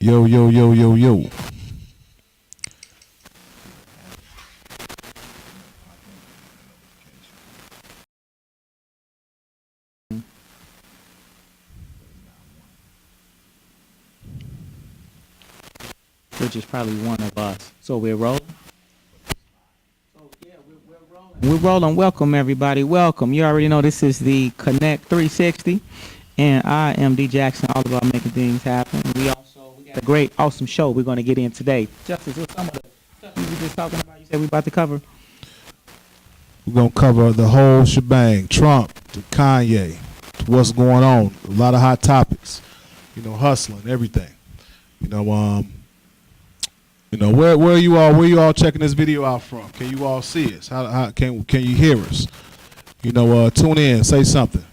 Yo, yo, yo, yo, yo. Which is probably one of us. So we're rolling. We're rolling. Welcome, everybody. Welcome. You already know this is the Connect 360, and I am D Jackson, all about making things happen. We got a great, awesome show we're going to get in today. Justice, what's some of the stuff you were just talking about? You said we're about to cover. We're going to cover the whole shebang. Trump to Kanye to what's going on. A lot of hot topics. Hustling, everything. Where you all checking this video out from? Can you all see us? How can you hear us? Tune in, say something.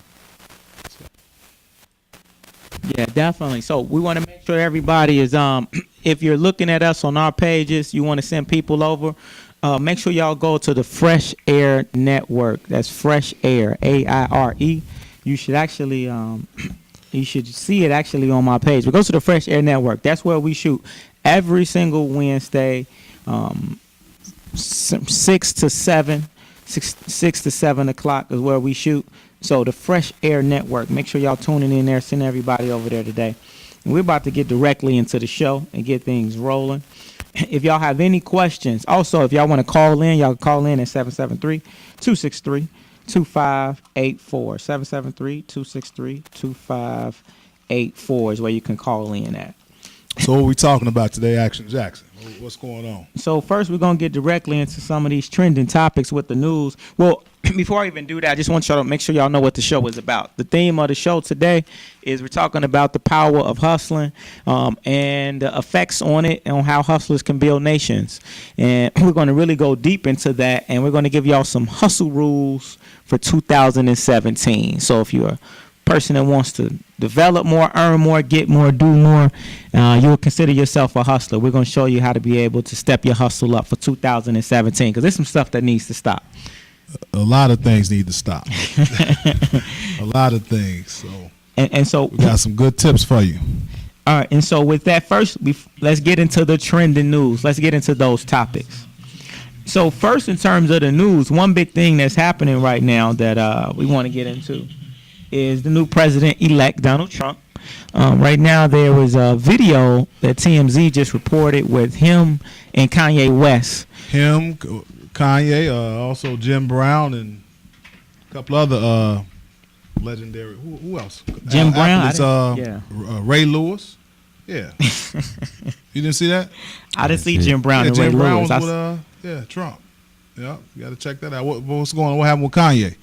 Yeah, definitely. So we want to make sure everybody is if you're looking at us on our pages, you want to send people over, make sure y'all go to the Fresh Aire Network. That's Fresh Aire, AIRE. You should actually you should see it actually on my page. But go to the Fresh Aire Network. That's where we shoot every single Wednesday, 6 to 7 o'clock is where we shoot. So the Fresh Aire Network, make sure y'all tuning in there, send everybody over there today. And we're about to get directly into the show and get things rolling. If y'all have any questions, also if y'all want to call in, y'all can call in at 773-263-2584. 773-263-2584 is where you can call in at. So what are we talking about today, Action Jackson? What's going on? So first we're going to get directly into some of these trending topics with the news. Well, before I even do that, I just want y'all to make sure y'all know what the show is about. The theme of the show today is we're talking about the power of hustling and the effects on it and on how hustlers can build nations. And we're going to really go deep into that, and we're going to give y'all some hustle rules for 2017. So if you're a person that wants to develop more, earn more, get more, do more, you'll consider yourself a hustler. We're going to show you how to be able to step your hustle up for 2017 because there's some stuff that needs to stop. A lot of things need to stop. A lot of things. So we got some good tips for you. All right, and so with that, first, let's get into the trending news. Let's get into those topics. So first, in terms of the news, one big thing that's happening right now that we want to get into is the new president-elect, Donald Trump. Right now, there was a video that TMZ just reported with him and Kanye West. Him, Kanye, also Jim Brown, and a couple other legendary. Who else? Jim Brown. Ray Lewis. Yeah. You didn't see that? I didn't see Jim Brown and Jim Ray Brown Lewis. Was with Trump. Yeah, you got to check that out. What's going on? What happened with Kanye?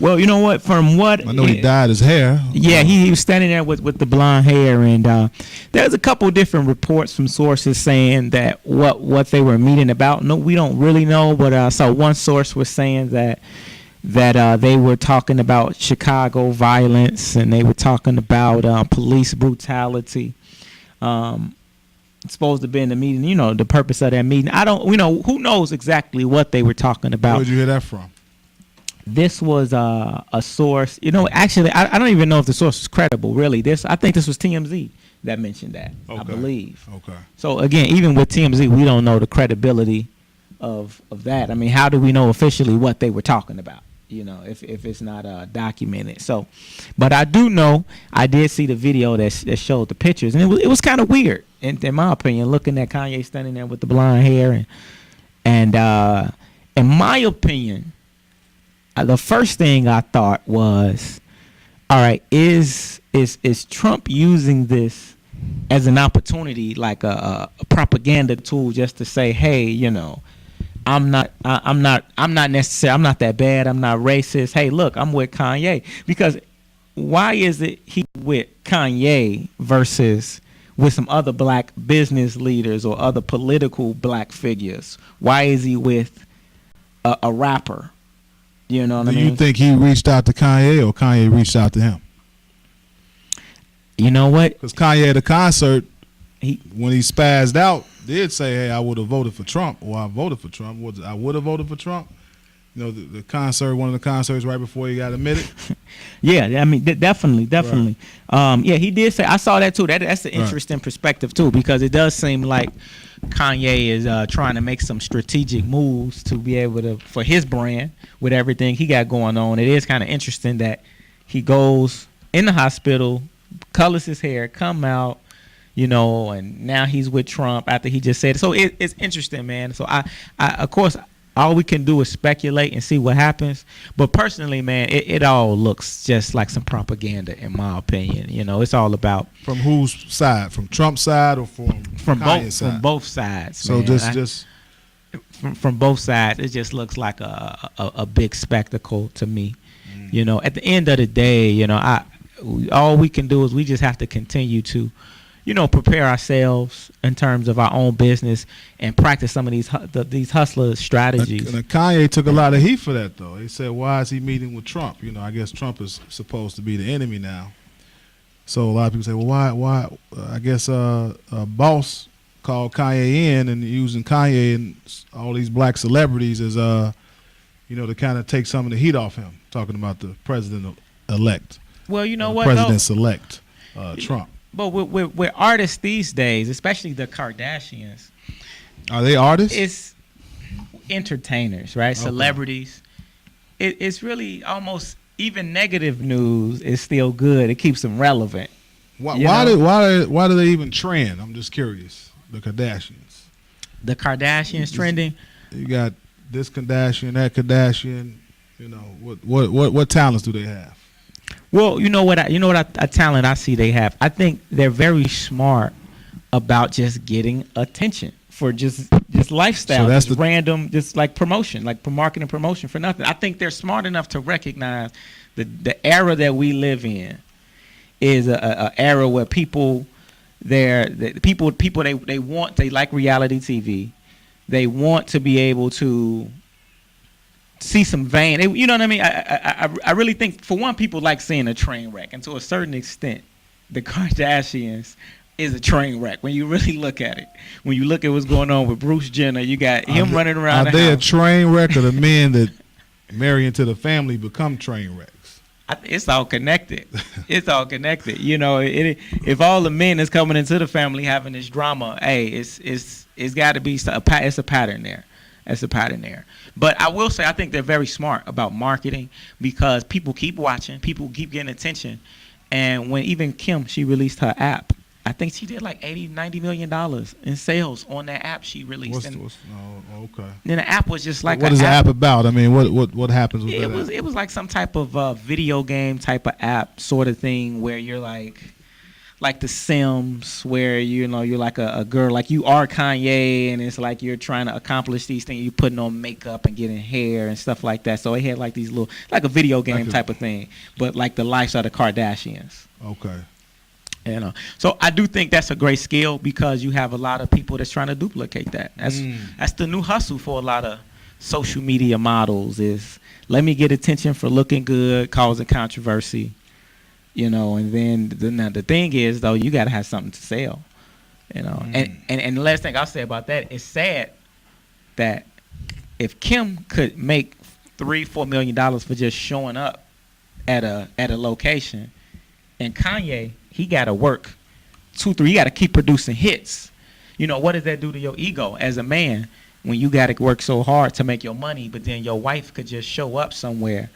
Well, you know what? From what I know, he dyed his hair. Yeah, he was standing there with the blonde hair, and there's a couple different reports from sources saying that what they were meeting about. No, we don't really know, but so one source was saying that they were talking about Chicago violence, and they were talking about police brutality. It's supposed to be in the meeting. The purpose of that meeting. Who knows exactly what they were talking about. Where'd you hear that from? This was a source. Actually, I don't even know if the source is credible, really. I think this was TMZ that mentioned that, okay. I believe. Okay. So, again, even with TMZ, we don't know the credibility of that. I mean, how do we know officially what they were talking about, if it's not documented? So, but I do know, I did see the video that showed the pictures, and it was kind of weird, in my opinion, looking at Kanye standing there with the blonde hair. And in my opinion, the first thing I thought was, all right, is Trump using this as an opportunity, like a propaganda tool, just to say, hey, I'm not that bad, I'm not racist. Hey, look, I'm with Kanye. Because why is it he with Kanye versus with some other black business leaders or other political black figures? Why is he with a rapper? You know what I mean? Do you think he reached out to Kanye or Kanye reached out to him? You know what? Because Kanye at the concert, when he spazzed out, did say, hey, I would have voted for Trump, or I voted for Trump. I would have voted for Trump. the concert, one of the concerts right before he got admitted. Yeah, I mean, definitely. Right. Yeah, he did say. I saw that too. That's an interesting perspective too, because it does seem like Kanye is trying to make some strategic moves to be able to, for his brand, with everything he got going on. It is kind of interesting that he goes in the hospital, colors his hair, come out, and now he's with Trump after he just said it. So it's interesting, man. So I of course, all we can do is speculate and see what happens. But personally, man, it all looks just like some propaganda, in my opinion. It's all about, from whose side? From Trump's side or from Kanye's side? From both sides. So man. From both sides, it just looks like a big spectacle to me. At the end of the day, all we can do is we just have to continue to, prepare ourselves in terms of our own business and practice some of these hustler strategies. And Kanye took a lot of heat for that, though. He said, "Why is he meeting with Trump?" I guess Trump is supposed to be the enemy now. So a lot of people say, "Well, why?" I guess Boss called Kanye in and using Kanye and all these black celebrities as to kind of take some of the heat off him, talking about the president-elect. Well, what? President-select Trump. But with artists these days, especially the Kardashians. Are they artists? It's entertainers, right? Okay. Celebrities. It's really almost, even negative news is still good. It keeps them relevant. Why do they even trend? I'm just curious. The Kardashians. The Kardashians trending? You got this Kardashian, that Kardashian. What talents do they have? Well, a talent I see they have. I think they're very smart about just getting attention for just lifestyle, so just random, just like promotion, like marketing promotion for nothing. I think they're smart enough to recognize the era that we live in is a era where people they like reality TV. They want to be able to see some vein. You know what I mean? I really think, for one, people like seeing a train wreck, and to a certain extent, the Kardashians is a train wreck when you really look at it. When you look at what's going on with Bruce Jenner, you got him running around. Are they a train wreck, or the men that marry into the family become train wrecks? It's all connected. It's all connected. If all the men is coming into the family having this drama, hey, it's got to be it's a pattern there. It's a pattern there. But I will say, I think they're very smart about marketing, because people keep watching, people keep getting attention. And when even Kim, she released her app, I think she did like $80-90 million in sales on that app she released. Okay. Then the app was just like, what is the app about? I mean, what happens with that? It was like some type of video game type of app sort of thing, where you're like The Sims, where you're like a girl, like you are Kanye, and it's like you're trying to accomplish these things. You're putting on makeup and getting hair and stuff like that. So it had like these little, like a video game type of thing, but like the lifestyle of the Kardashians. Okay. So I do think that's a great skill, because you have a lot of people that's trying to duplicate that. That's the new hustle for a lot of social media models, is let me get attention for looking good, causing controversy. And then the thing is, though, you got to have something to sell, And the last thing I'll say about that, is sad that if Kim could make $3-4 million for just showing up at a location, and Kanye, he got to work 2-3, you got to keep producing hits. What does that do to your ego as a man, when you got to work so hard to make your money, but then your wife could just show up somewhere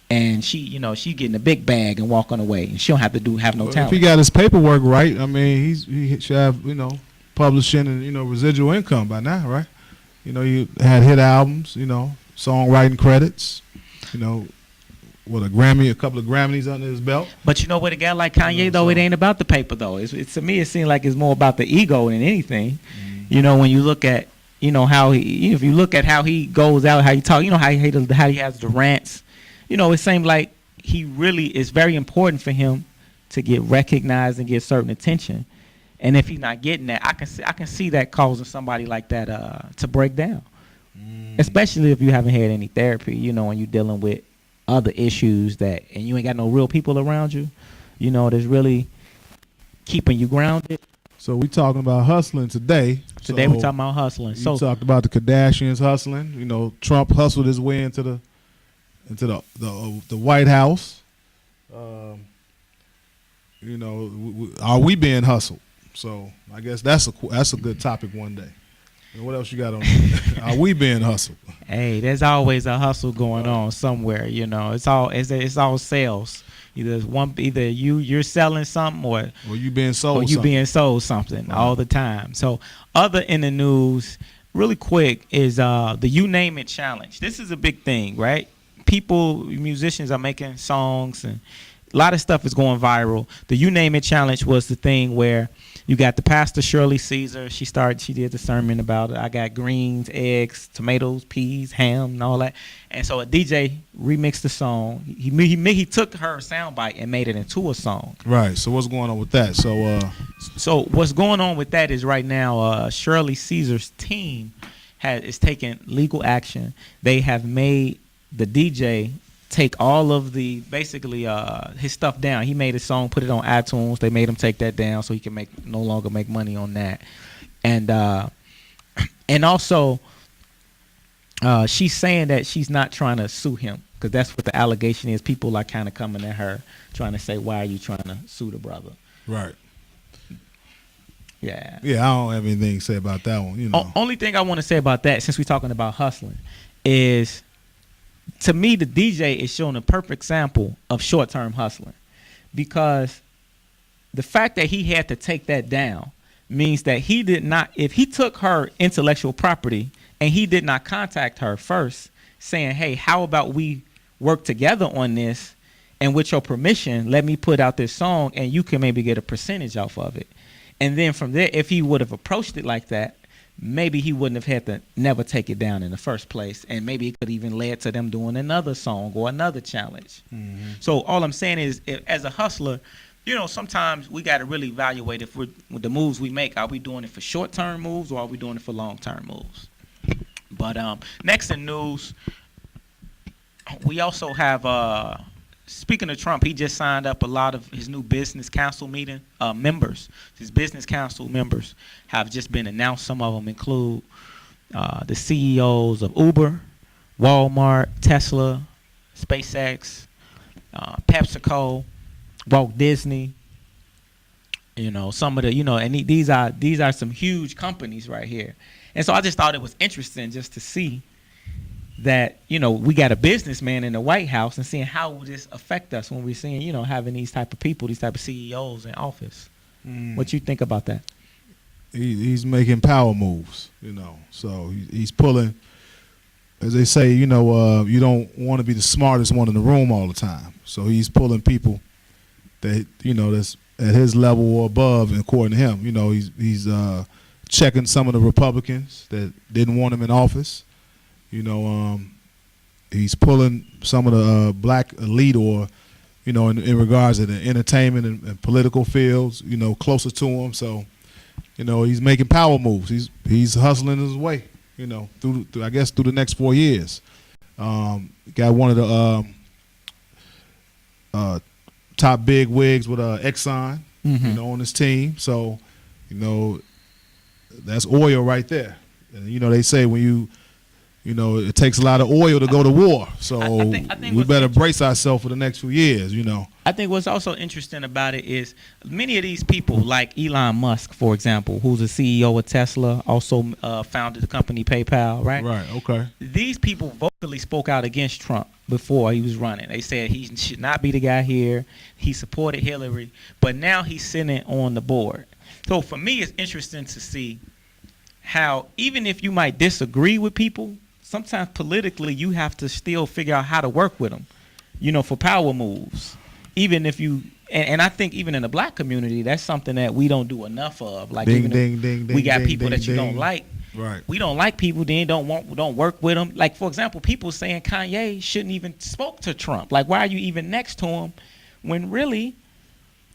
and she getting a big bag and walking away, and she don't have no talent. If he got his paperwork right, I mean, he should have publishing and residual income by now, right? You had hit albums, songwriting credits, a couple of Grammys under his belt. But with a guy like Kanye, though, it ain't about the paper, though. It's to me, it seems like it's more about the ego than anything. When you look at how he, if you look at how he goes out, how he talk, how he has the rants. It seems like he really is very important for him to get recognized and get certain attention. And if he's not getting that, I can see that causing somebody like that to break down. Especially if you haven't had any therapy, and you're dealing with other issues and you ain't got no real people around you, that's really keeping you grounded. So we talking about hustling today. Today we talking about hustling. So talked about the Kardashians hustling. You know, Trump hustled his way into the White House. You know, are we being hustled? So I guess that's a good topic one day. And what else you got on there? Are we being hustled? Hey, there's always a hustle going on somewhere. You know, it's all sales. Either you're selling something or you being sold. Or you something. being sold something all the time. So other in the news, really quick, is the You Name It challenge. This is a big thing, right? Musicians are making songs and a lot of stuff is going viral. The You Name It challenge was the thing where you got the pastor Shirley Caesar. She did the sermon about it. I got greens, eggs, tomatoes, peas, ham, and all that. And so a DJ remixed the song. He took her soundbite and made it into a song. Right. So what's going on with that? So what's going on with that is right now Shirley Caesar's team is taking legal action. They have made the DJ take all of the his stuff down. He made a song, put it on iTunes. They made him take that down so he can no longer make money on that. And also she's saying that she's not trying to sue him because that's what the allegation is. People are kind of coming at her trying to say, why are you trying to sue the brother? Right. Yeah. Yeah, I don't have anything to say about that one. You know. Only thing I want to say about that, since we're talking about hustling, is to me, the DJ is showing a perfect sample of short-term hustling because the fact that he had to take that down means that he did not, if he took her intellectual property and he did not contact her first saying, hey, how about we work together on this and with your permission, let me put out this song and you can maybe get a percentage off of it. And then from there, if he would have approached it like that, maybe he wouldn't have had to never take it down in the first place. And maybe it could even led to them doing another song or another challenge. Mm-hmm. So all I'm saying is, as a hustler, you know, sometimes we got to really evaluate with the moves we make. Are we doing it for short-term moves or are we doing it for long-term moves? But next in news, we also have, speaking of Trump, he just signed up a lot of his new business council meeting members. His business council members have just been announced. Some of them include the CEOs of Uber, Walmart, Tesla, SpaceX, PepsiCo, Walt Disney. You know, some of the, you know, and these are some huge companies right here. And so I just thought it was interesting just to see that, you know, we got a businessman in the White House and seeing how will this affect us when we're seeing, you know, having these type of people, these type of CEOs in office. What you think about that? He's making power moves, you know. So he's pulling, as they say, you know, you don't want to be the smartest one in the room all the time. So he's pulling people that, you know, that's at his level or above, and according to him, you know, he's checking some of the Republicans that didn't want him in office. You know, he's pulling some of the black elite, or, you know, in regards to the entertainment and political fields, you know, closer to him. So, you know, he's making power moves. He's hustling his way, you know, through I guess through the next 4 years. Got one of the top big wigs with Exxon, you know, on his team. So, you know, that's oil right there. And, you know, they say when you know, it takes a lot of oil to go to war. So I think we better brace ourselves for the next few years, you know. I think what's also interesting about it is many of these people, like Elon Musk, for example, who's a CEO of Tesla, also founded the company PayPal, right? Right, okay. These people vocally spoke out against Trump before he was running. They said he should not be the guy here. He supported Hillary, but now he's sitting on the board. So for me, it's interesting to see how, even if you might disagree with people, sometimes politically you have to still figure out how to work with them, you know, for power moves. Even if you, and I think even in the black community, that's something that we don't do enough of. Like, we got people that you don't like. Right. We don't like people, then don't work with them. Like, for example, people saying Kanye shouldn't even spoke to Trump. Like, why are you even next to him when really,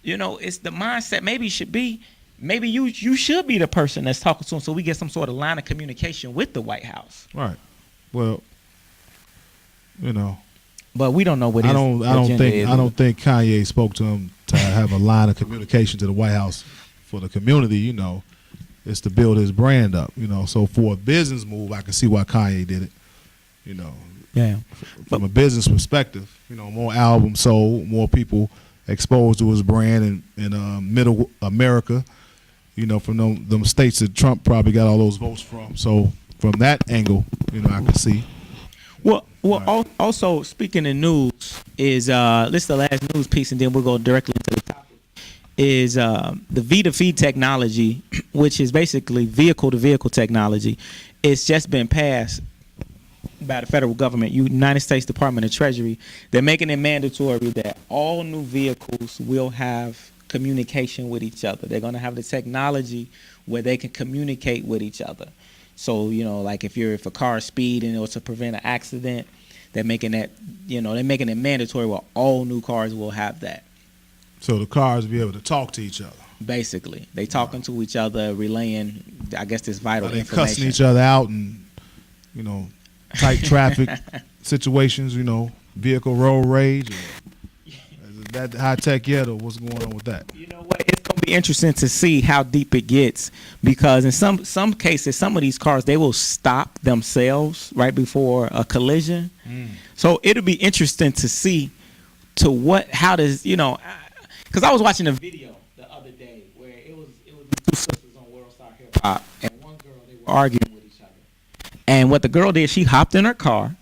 you know, it's the mindset maybe should be, maybe you should be the person that's talking to him so we get some sort of line of communication with the White House. Right. Well, you know, but we don't know what I don't think Kanye spoke to him to have a line of communication to the White House for the community, you know, is to build his brand up, you know. So for a business move, I can see why Kanye did it, you know. Yeah. From a business perspective, you know, more albums sold, more people exposed to his brand in middle America, you know, from them states that Trump probably got all those votes from. So from that angle, you know, I can see. Well, right. Also speaking of news is this is the last news piece, and then we'll go directly into the topic. Is the V2V technology, which is basically vehicle-to-vehicle technology, it's just been passed by the federal government, United States Department of Treasury. They're making it mandatory that all new vehicles will have communication with each other. They're going to have the technology where they can communicate with each other. So, you know, like if a car is speeding or to prevent an accident, they're making it mandatory where all new cars will have that. So the cars will be able to talk to each other. Basically, they talking to each other, relaying, I guess, this vital information. They cussing each other out and, you know, tight traffic situations, you know, vehicle road rage. Is that high tech yet, or what's going on with that? You know what? It's gonna be interesting to see how deep it gets, because in some cases, some of these cars, they will stop themselves right before a collision. So it'll be interesting to see how does, you know, because I was watching a video the other day where it was two sisters on World Star Hip Hop, and one girl, they were arguing with each other. And what the girl did, she hopped in her car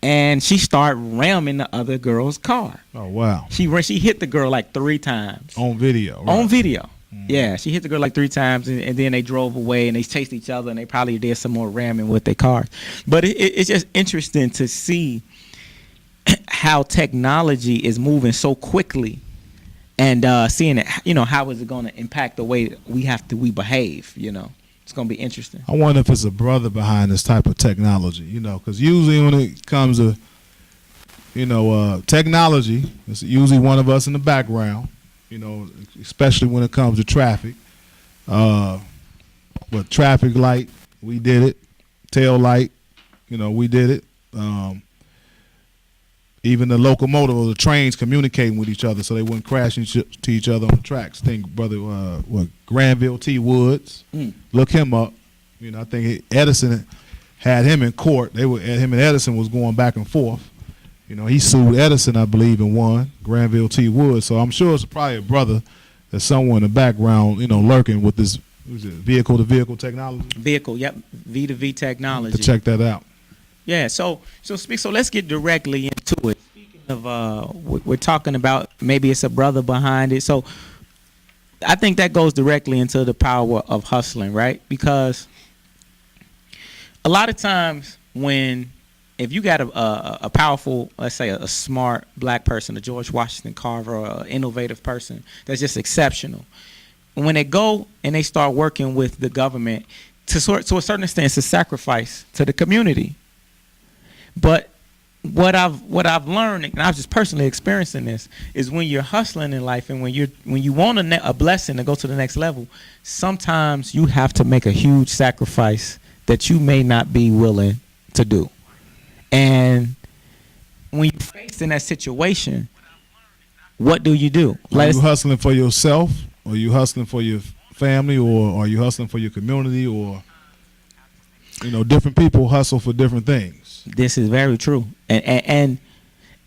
and she started ramming the other girl's car. Oh, wow. She hit the girl like 3 times. On video. Right. On video. Yeah, she hit the girl like 3 times, and then they drove away and they chased each other, and they probably did some more ramming with their cars. But it's just interesting to see how technology is moving so quickly, and seeing it, you know, how is it going to impact the way we behave, you know. It's going to be interesting. I wonder if it's a brother behind this type of technology, you know, because usually when it comes to, you know, technology, it's usually one of us in the background, you know, especially when it comes to traffic. But traffic light, we did it. Tail light, you know, we did it. Even the locomotive or the trains communicating with each other so they wouldn't crash into each other on the tracks. I think brother, Granville T. Woods, look him up. You know, I think Edison had him in court. Him and Edison was going back and forth. You know, he sued Edison, I believe, and won. Granville T. Woods. So I'm sure it's probably a brother that's somewhere in the background, you know, lurking with this vehicle-to-vehicle technology. Yep, V2V technology. To check that out. Yeah, so let's get directly into it. Speaking of, we're talking about maybe it's a brother behind it. So I think that goes directly into the power of hustling, right? Because a lot of times if you got a powerful, let's say a smart black person, a George Washington Carver, or an innovative person that's just exceptional, when they go and they start working with the government, to a certain extent, it's a sacrifice to the community. But what I've learned, and I've just personally experiencing this, is when you're hustling in life and when you want a blessing to go to the next level, sometimes you have to make a huge sacrifice that you may not be willing to do. And when you're faced in that situation, what do you do? Are you hustling for yourself, or are you hustling for your family, or are you hustling for your community, or, you know, different people hustle for different things. This is very true, and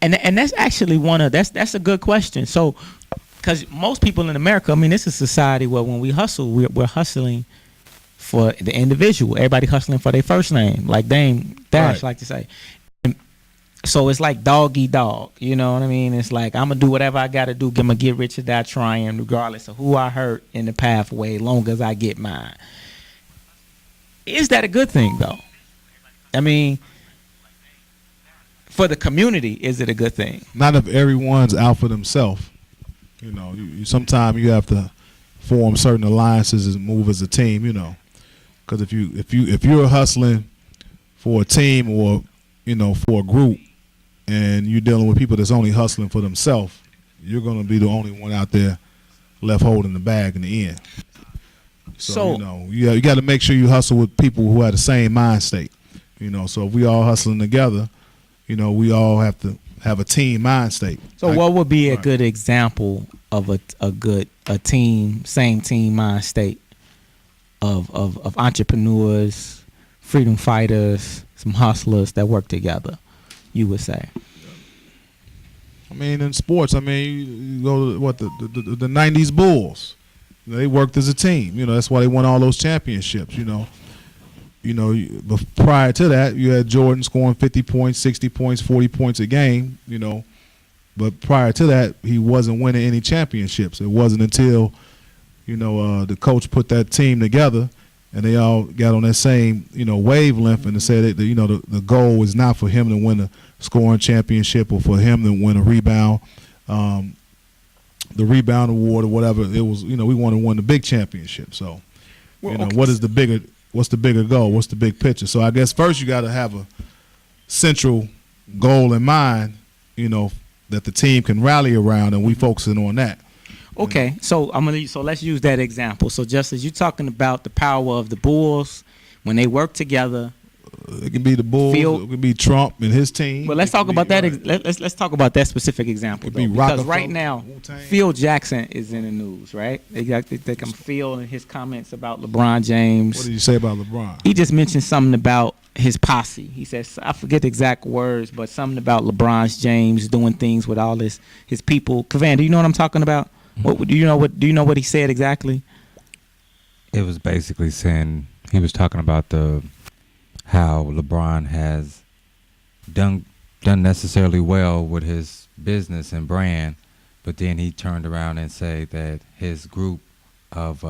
that's actually that's a good question. So, because most people in America, I mean, this is a society where when we hustle, we're hustling for the individual. Everybody hustling for their first name, like Dame Dash like to say. And so it's like dog eat dog. You know what I mean? It's like I'm gonna do whatever I gotta do. I'm gonna get rich or die trying, regardless of who I hurt in the pathway, long as I get mine. Is that a good thing, though? I mean, for the community, is it a good thing? Not if everyone's out for themselves. You know, sometimes you have to form certain alliances and move as a team. You know, because if you're hustling for a team, or, you know, for a group, and you're dealing with people that's only hustling for themselves, you're gonna be the only one out there left holding the bag in the end. So you know, you got to make sure you hustle with people who have the same mind state. You know, so if we all hustling together, you know, we all have to have a team mind state. So what would be a good example of a team, same team mind state of entrepreneurs, freedom fighters, some hustlers that work together, you would say? I mean, in sports, I mean, you go to the 90s Bulls. They worked as a team. That's why they won all those championships, But prior to that, you had Jordan scoring 50 points, 60 points, 40 points a game, But prior to that, he wasn't winning any championships. It wasn't until, the coach put that team together and they all got on that same, wavelength and said that, the goal is not for him to win a scoring championship or for him to win a rebound, the rebound award or whatever. It was, we want to win the big championship. So, what's the bigger goal? What's the big picture? So I guess first you got to have a central goal in mind, that the team can rally around, and we focusing on that. Okay, so let's use that example. So just as you're talking about the power of the Bulls when they work together, it can be the Bulls, it could be Trump and his team. Well, let's talk about that. Let's talk about that specific example, though, because right now Phil Jackson is in the news, right? They come Phil and his comments about LeBron James. What did you say about LeBron? He just mentioned something about his posse. He says, I forget the exact words, but something about LeBron James doing things with all his people. Kavan, do you know what I'm talking about? Do you know what he said exactly? It was basically saying he was talking about how LeBron has done necessarily well with his business and brand, but then he turned around and said that his group of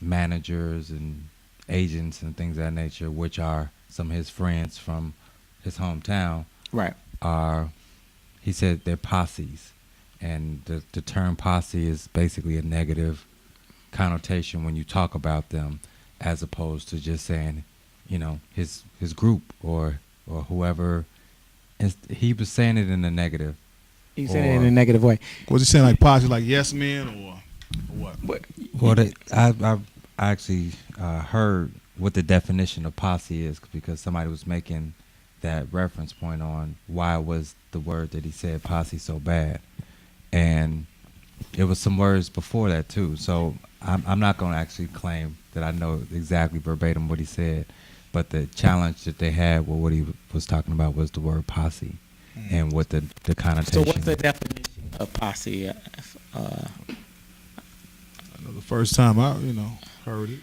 managers and agents and things of that nature, which are some of his friends from his hometown, right, he said they're posses. And the term posse is basically a negative connotation when you talk about them, as opposed to just saying, his group or whoever. He was saying it in a negative. He said it in a negative way. Was he saying like posse, like yes men, or what? Well, I actually heard what the definition of posse is, because somebody was making that reference point on why was the word that he said posse so bad. And it was some words before that too. So I'm not going to actually claim that I know exactly verbatim what he said, but the challenge that they had with what he was talking about was the word posse and what the connotation. So what's the definition of posse? I know the first time I heard it.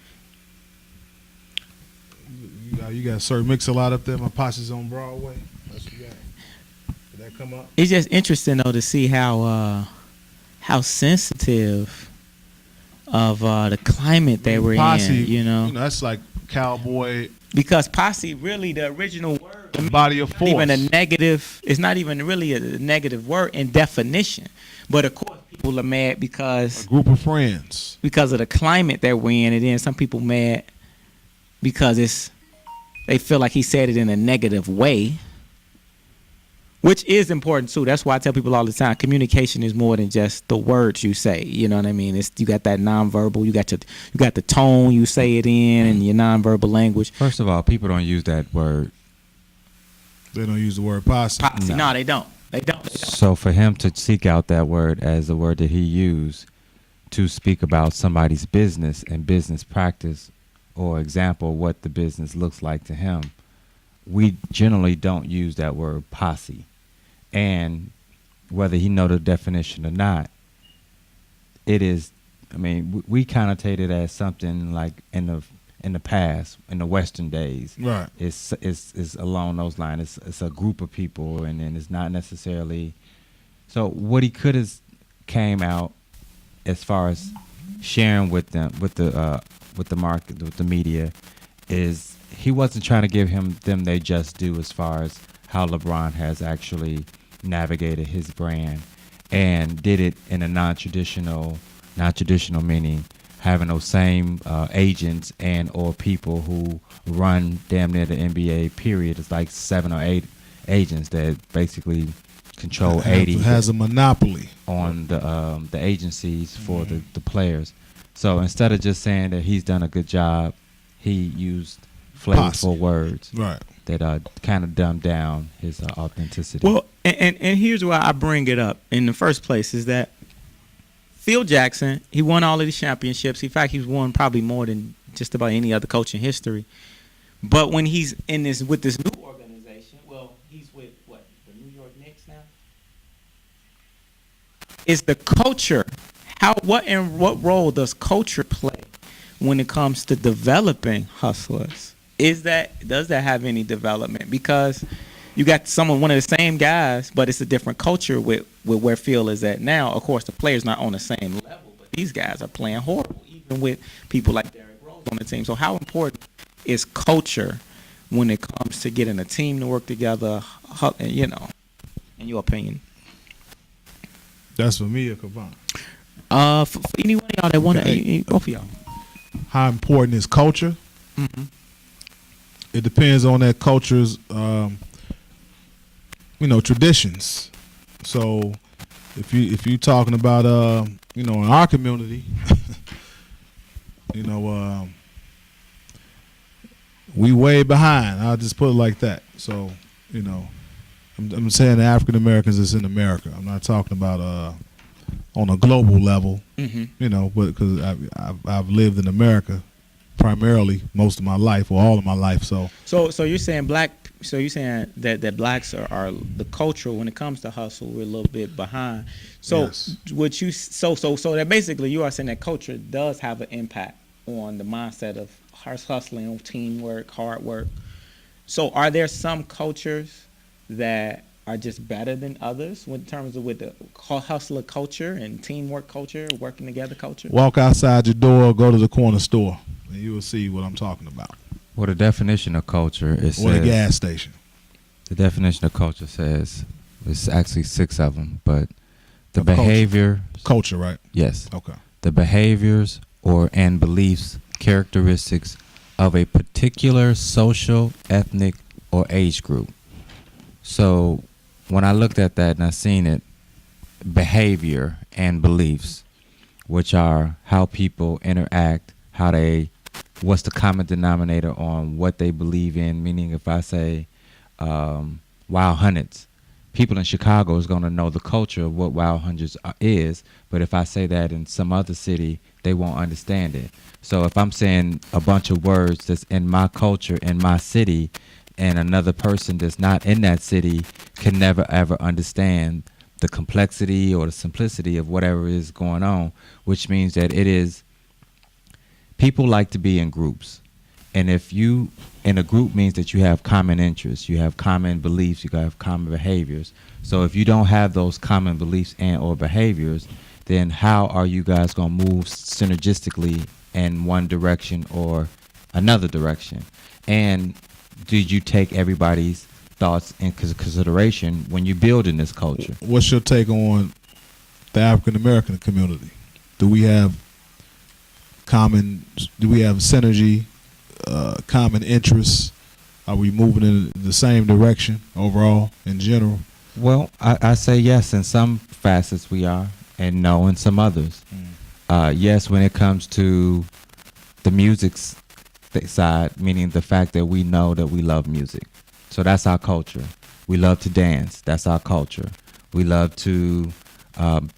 You got Sir Mix-a-Lot up there. My posse's on Broadway. That's what you got. Did that come up? It's just interesting though to see how sensitive of the climate they were posse, in. That's like cowboy. Because posse, really, the original word, the body of force. Even a negative. It's not even really a negative word in definition. But of course, people are mad because a group of friends. Because of the climate that we're in, and then some people mad because they feel like he said it in a negative way, which is important too. That's why I tell people all the time, communication is more than just the words you say. You know what I mean? You got that nonverbal, you got the tone you say it in, and your nonverbal language. First of all, people don't use that word. They don't use the word posse. No, they don't. They don't. So for him to seek out that word as the word that he used to speak about somebody's business and business practice, or example what the business looks like to him, we generally don't use that word posse. And whether he know the definition or not, it is, we connotate it as something like in the past, in the Western days. Right. It's along those lines. It's a group of people, and then it's not necessarily. So what he could have came out as far as sharing with them, with the market, with the media, is he wasn't trying to give them their just due as far as how LeBron has actually navigated his brand and did it in a non-traditional meaning having those same agents and or people who run damn near the NBA period. It's like 7 or 8 agents that basically control 80. Has a monopoly on the agencies for the players. So instead of just saying that he's done a good job, he used flavorful words, right, that kind of dumbed down his authenticity. Well, and here's why I bring it up in the first place is that Phil Jackson, he won all of these championships. In fact, he's won probably more than just about any other coach in history. But when he's with this new organization, well, he's with the New York Knicks now. Is the culture what role does culture play when it comes to developing hustlers? Does that have any development? Because you got one of the same guys, but it's a different culture with where Phil is at now. Of course, the players not on the same level, but these guys are playing horrible, even with people like Derrick Rose on the team. So how important is culture when it comes to getting a team to work together, in your opinion? That's for me or Kavan? For any one of y'all that want to, both of y'all. How important is culture? Mm-hmm. It depends on that culture's, traditions. So if you talking about, in our community, we way behind. I'll just put it like that. So, I'm saying the African Americans is in America. I'm not talking about on a global level, mm-hmm. But because I've lived in America primarily most of my life or all of my life. So you're saying that blacks are the culture when it comes to hustle, we're a little bit behind. So yes. So that basically you are saying that culture does have an impact on the mindset of hustling, teamwork, hard work. So are there some cultures that are just better than others in terms of with the hustler culture and teamwork culture, working together culture? Walk outside your door, go to the corner store, and you will see what I'm talking about. Well, the definition of culture is... Or the gas station. The definition of culture says, it's actually 6 of them, but the behavior... Culture, right? Yes. Okay. The behaviors and beliefs, characteristics of a particular social, ethnic, or age group. So when I looked at that and I seen it, behavior and beliefs, which are how people interact, what's the common denominator on what they believe in, meaning if I say wild hundreds, people in Chicago is going to know the culture of what wild hundreds is, but if I say that in some other city, they won't understand it. So if I'm saying a bunch of words that's in my culture, in my city, and another person that's not in that city can never ever understand the complexity or the simplicity of whatever is going on, which means that people like to be in groups. And if you in a group means that you have common interests, you have common beliefs, you have common behaviors. So if you don't have those common beliefs and or behaviors, then how are you guys going to move synergistically in one direction or another direction? And did you take everybody's thoughts into consideration when you build in this culture? What's your take on the African American community? Do we have synergy, common interests? Are we moving in the same direction overall in general? Well, I say yes, in some facets we are, and no in some others. Yes, when it comes to the music side, meaning the fact that we know that we love music. So that's our culture. We love to dance. That's our culture. We love to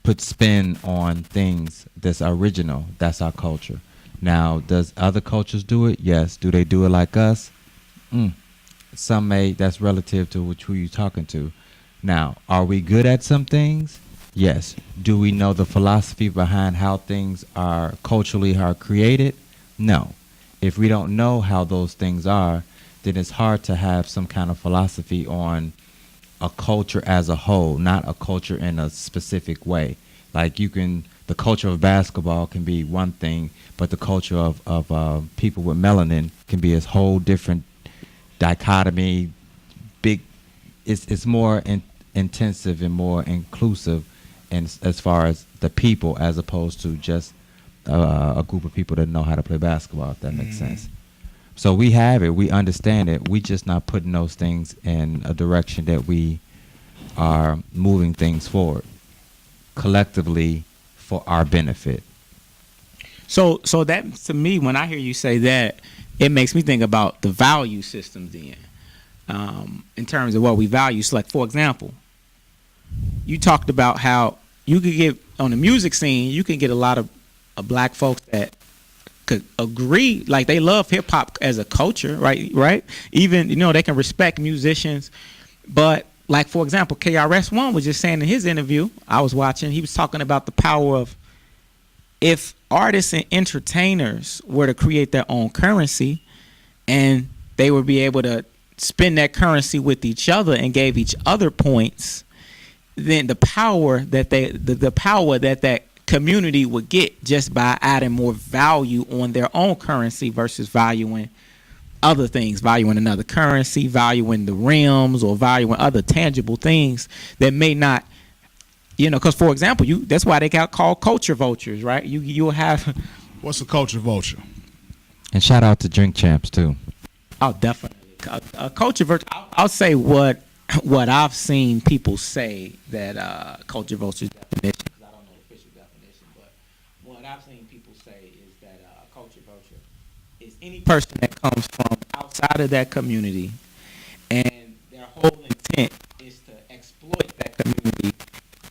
put spin on things that's original. That's our culture. Now, does other cultures do it? Yes. Do they do it like us? Some may. That's relative to who you're talking to. Now, are we good at some things? Yes. Do we know the philosophy behind how things are culturally created? No. If we don't know how those things are, then it's hard to have some kind of philosophy on a culture as a whole, not a culture in a specific way. Like the culture of basketball can be one thing, but the culture of people with melanin can be a whole different dichotomy. It's more intensive and more inclusive, and as far as the people, as opposed to just a group of people that know how to play basketball, if that makes sense. So we have it, we understand it, we just not putting those things in a direction that we are moving things forward collectively for our benefit. So that, to me, when I hear you say that, it makes me think about the value systems in terms of what we value. So like, for example, you talked about how you could get on the music scene, you can get a lot of black folks that could agree, like they love hip hop as a culture, right? Even, they can respect musicians, but like, for example, KRS-One was just saying in his interview I was watching, he was talking about the power of, if artists and entertainers were to create their own currency and they would be able to spend that currency with each other and gave each other points, then the power that that community would get just by adding more value on their own currency versus valuing other things, valuing another currency, valuing the rims, or valuing other tangible things that may not, because, for example, that's why they got called culture vultures, right? You'll have. What's a culture vulture? And shout out to Drink Champs too. Oh, definitely. A culture vulture. I'll say what I've seen people say that culture vulture's definition, because I don't know the official definition, but what I've seen people say is that culture vulture is any person that comes from outside of that community and their whole intent is to exploit that community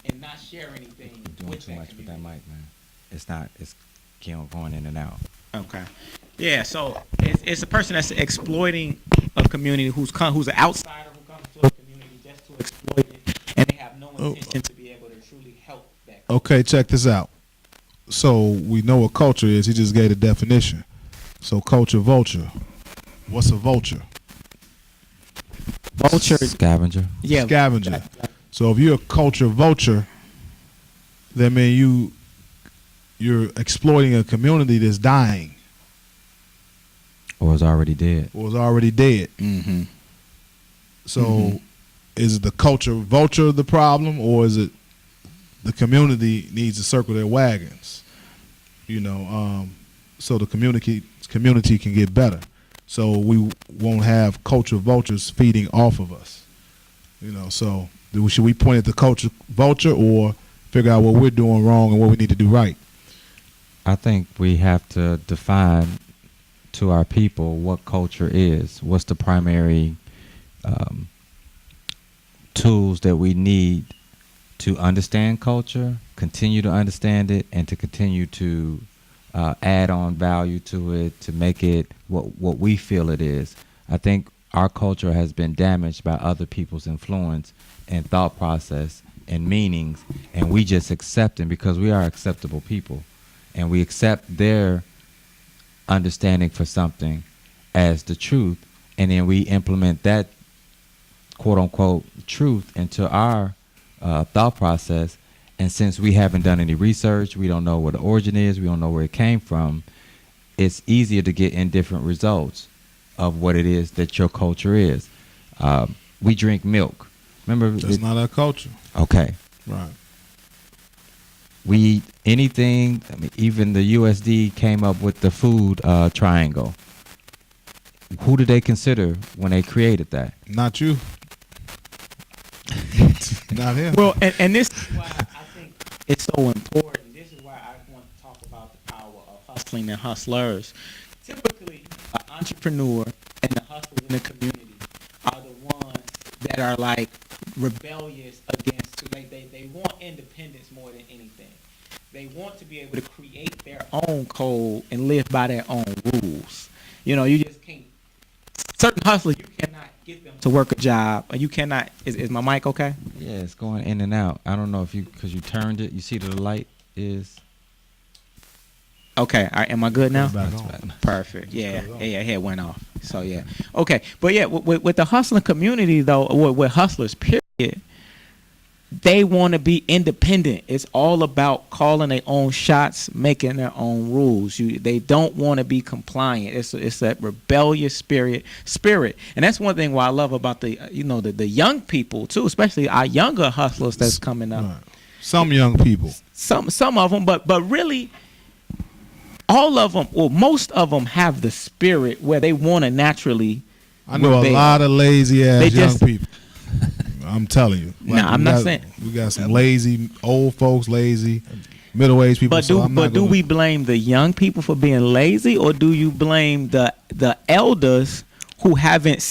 and not share anything You're doing with too that much community. with that mic, man. It's going in and out. Okay. Yeah, so it's a person that's exploiting a community who's an outsider who comes to a community just to exploit it, and they have no intention to be able to truly help that community. Okay, check this out. So we know what culture is. He just gave a definition. So culture vulture. What's a vulture? Vulture. Scavenger. Yeah. Scavenger. So if you're a culture vulture, that means you're exploiting a community that's dying. Or is already dead. Mm-hmm. So is the culture vulture the problem, or is it the community needs to circle their wagons? So the community can get better. So we won't have culture vultures feeding off of us. So should we point at the culture vulture or figure out what we're doing wrong and what we need to do right? I think we have to define to our people what culture is. What's the primary tools that we need to understand culture, continue to understand it, and to continue to add on value to it, to make it what we feel it is. I think our culture has been damaged by other people's influence and thought process and meanings, and we just accept them because we are acceptable people, and we accept their understanding for something as the truth, and then we implement that quote-unquote truth into our thought process. And since we haven't done any research, we don't know what the origin is, we don't know where it came from, it's easier to get indifferent results of what it is that your culture is. We drink milk. Remember? That's not our culture. Okay. Right. We eat anything. I mean, even the USD came up with the food triangle. Who did they consider when they created that? Not you. Not him. Well, and this is why I think it's so important. This is why I want to talk about the power of hustling and hustlers. Typically, an entrepreneur and the hustlers in the community are the ones that are like rebellious against. They want independence more than anything. They want to be able to create their own code and live by their own rules. You just can't. Certain hustlers, you cannot get them to work a job, or you cannot. Is my mic okay? Yeah, it's going in and out. I don't know if because you turned it. You see the light is. Okay, all right, am I good now? Back on. Perfect. Yeah, it went off. So yeah, okay, but yeah, with the hustling community though, with hustlers, period, they want to be independent. It's all about calling their own shots, making their own rules. They don't want to be compliant. It's that rebellious spirit, and that's one thing why I love about the young people too, especially our younger hustlers that's coming up. Right. Some young people, some of them, but really. All of them, or most of them, have the spirit where they want to naturally. I know rebel. A lot of lazy ass young people. I'm telling you. Like I'm not saying we got some lazy old folks, lazy middle-aged people. But do we blame the young people for being lazy, or do you blame the elders who haven't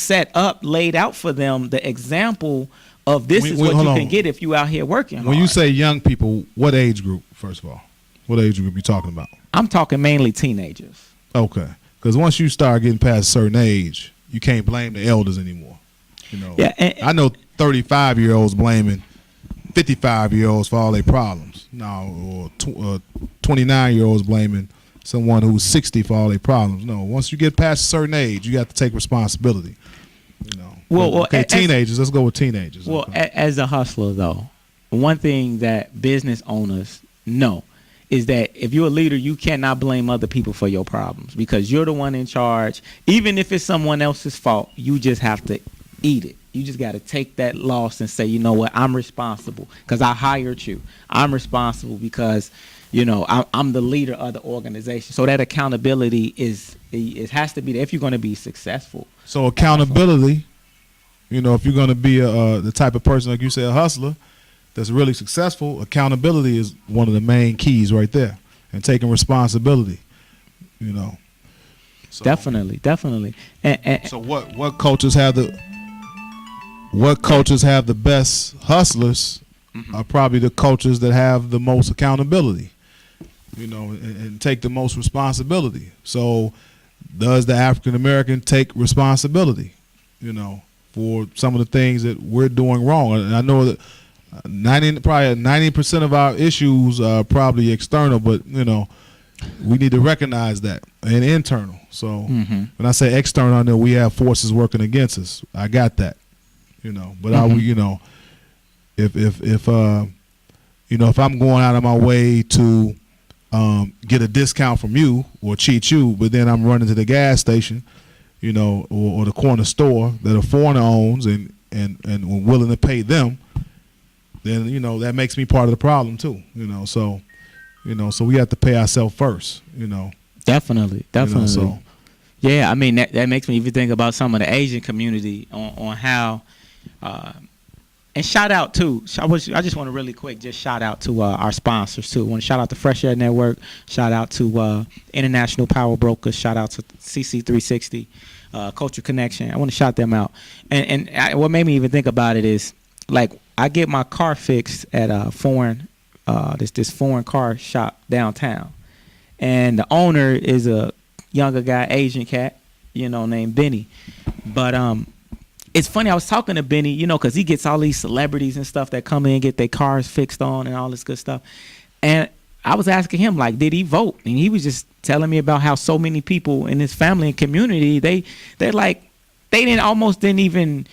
laid out for them the example of this is what you can get if you out here working hard. When you say young people, what age group, first of all? What age group you talking about? I'm talking mainly teenagers. Okay. Because once you start getting past a certain age, you can't blame the elders anymore. Yeah, I know 35-year-olds blaming 55-year-olds for all their problems. Now, or 29-year-olds blaming someone who's 60 for all their problems. No, once you get past a certain age, you have to take responsibility. Well, teenagers. Let's go with teenagers. Well, as a hustler, though, one thing that business owners know is that if you're a leader, you cannot blame other people for your problems because you're the one in charge. Even if it's someone else's fault, you just have to eat it. You just got to take that loss and say, you know what, I'm responsible because I hired you. I'm responsible because, I'm the leader of the organization. So that accountability it has to be there if you're going to be successful. So accountability, if you're going to be the type of person, like you said, a hustler that's really successful, accountability is one of the main keys right there, and taking responsibility. So, definitely. And so what coaches have the best hustlers are probably the coaches that have the most accountability, and take the most responsibility. So does the African American take responsibility, for some of the things that we're doing wrong? And I know that 90% of our issues are probably external, but we need to recognize that and internal. So when I say external, I know we have forces working against us. I got that, But are we, if I'm going out of my way to get a discount from you or cheat you, but then I'm running to the gas station, or the corner store that a foreigner owns and willing to pay them, then that makes me part of the problem too. So we have to pay ourselves first. Definitely. So yeah, I mean that makes me even think about some of the Asian community on how. And shout out too. I just want to really quick just shout out to our sponsors too. I want to shout out to Fresh Aire Network. Shout out to International Power Brokers. Shout out to CC360, Culture Connection. I want to shout them out. And what made me even think about it is like I get my car fixed at a foreign this foreign car shop downtown, and the owner is a younger guy, Asian cat, named Benny, but it's funny, I was talking to Benny, because he gets all these celebrities and stuff that come in and get their cars fixed on and all this good stuff. And I was asking him, like, did he vote? And he was just telling me about how so many people in his family and community, they didn't even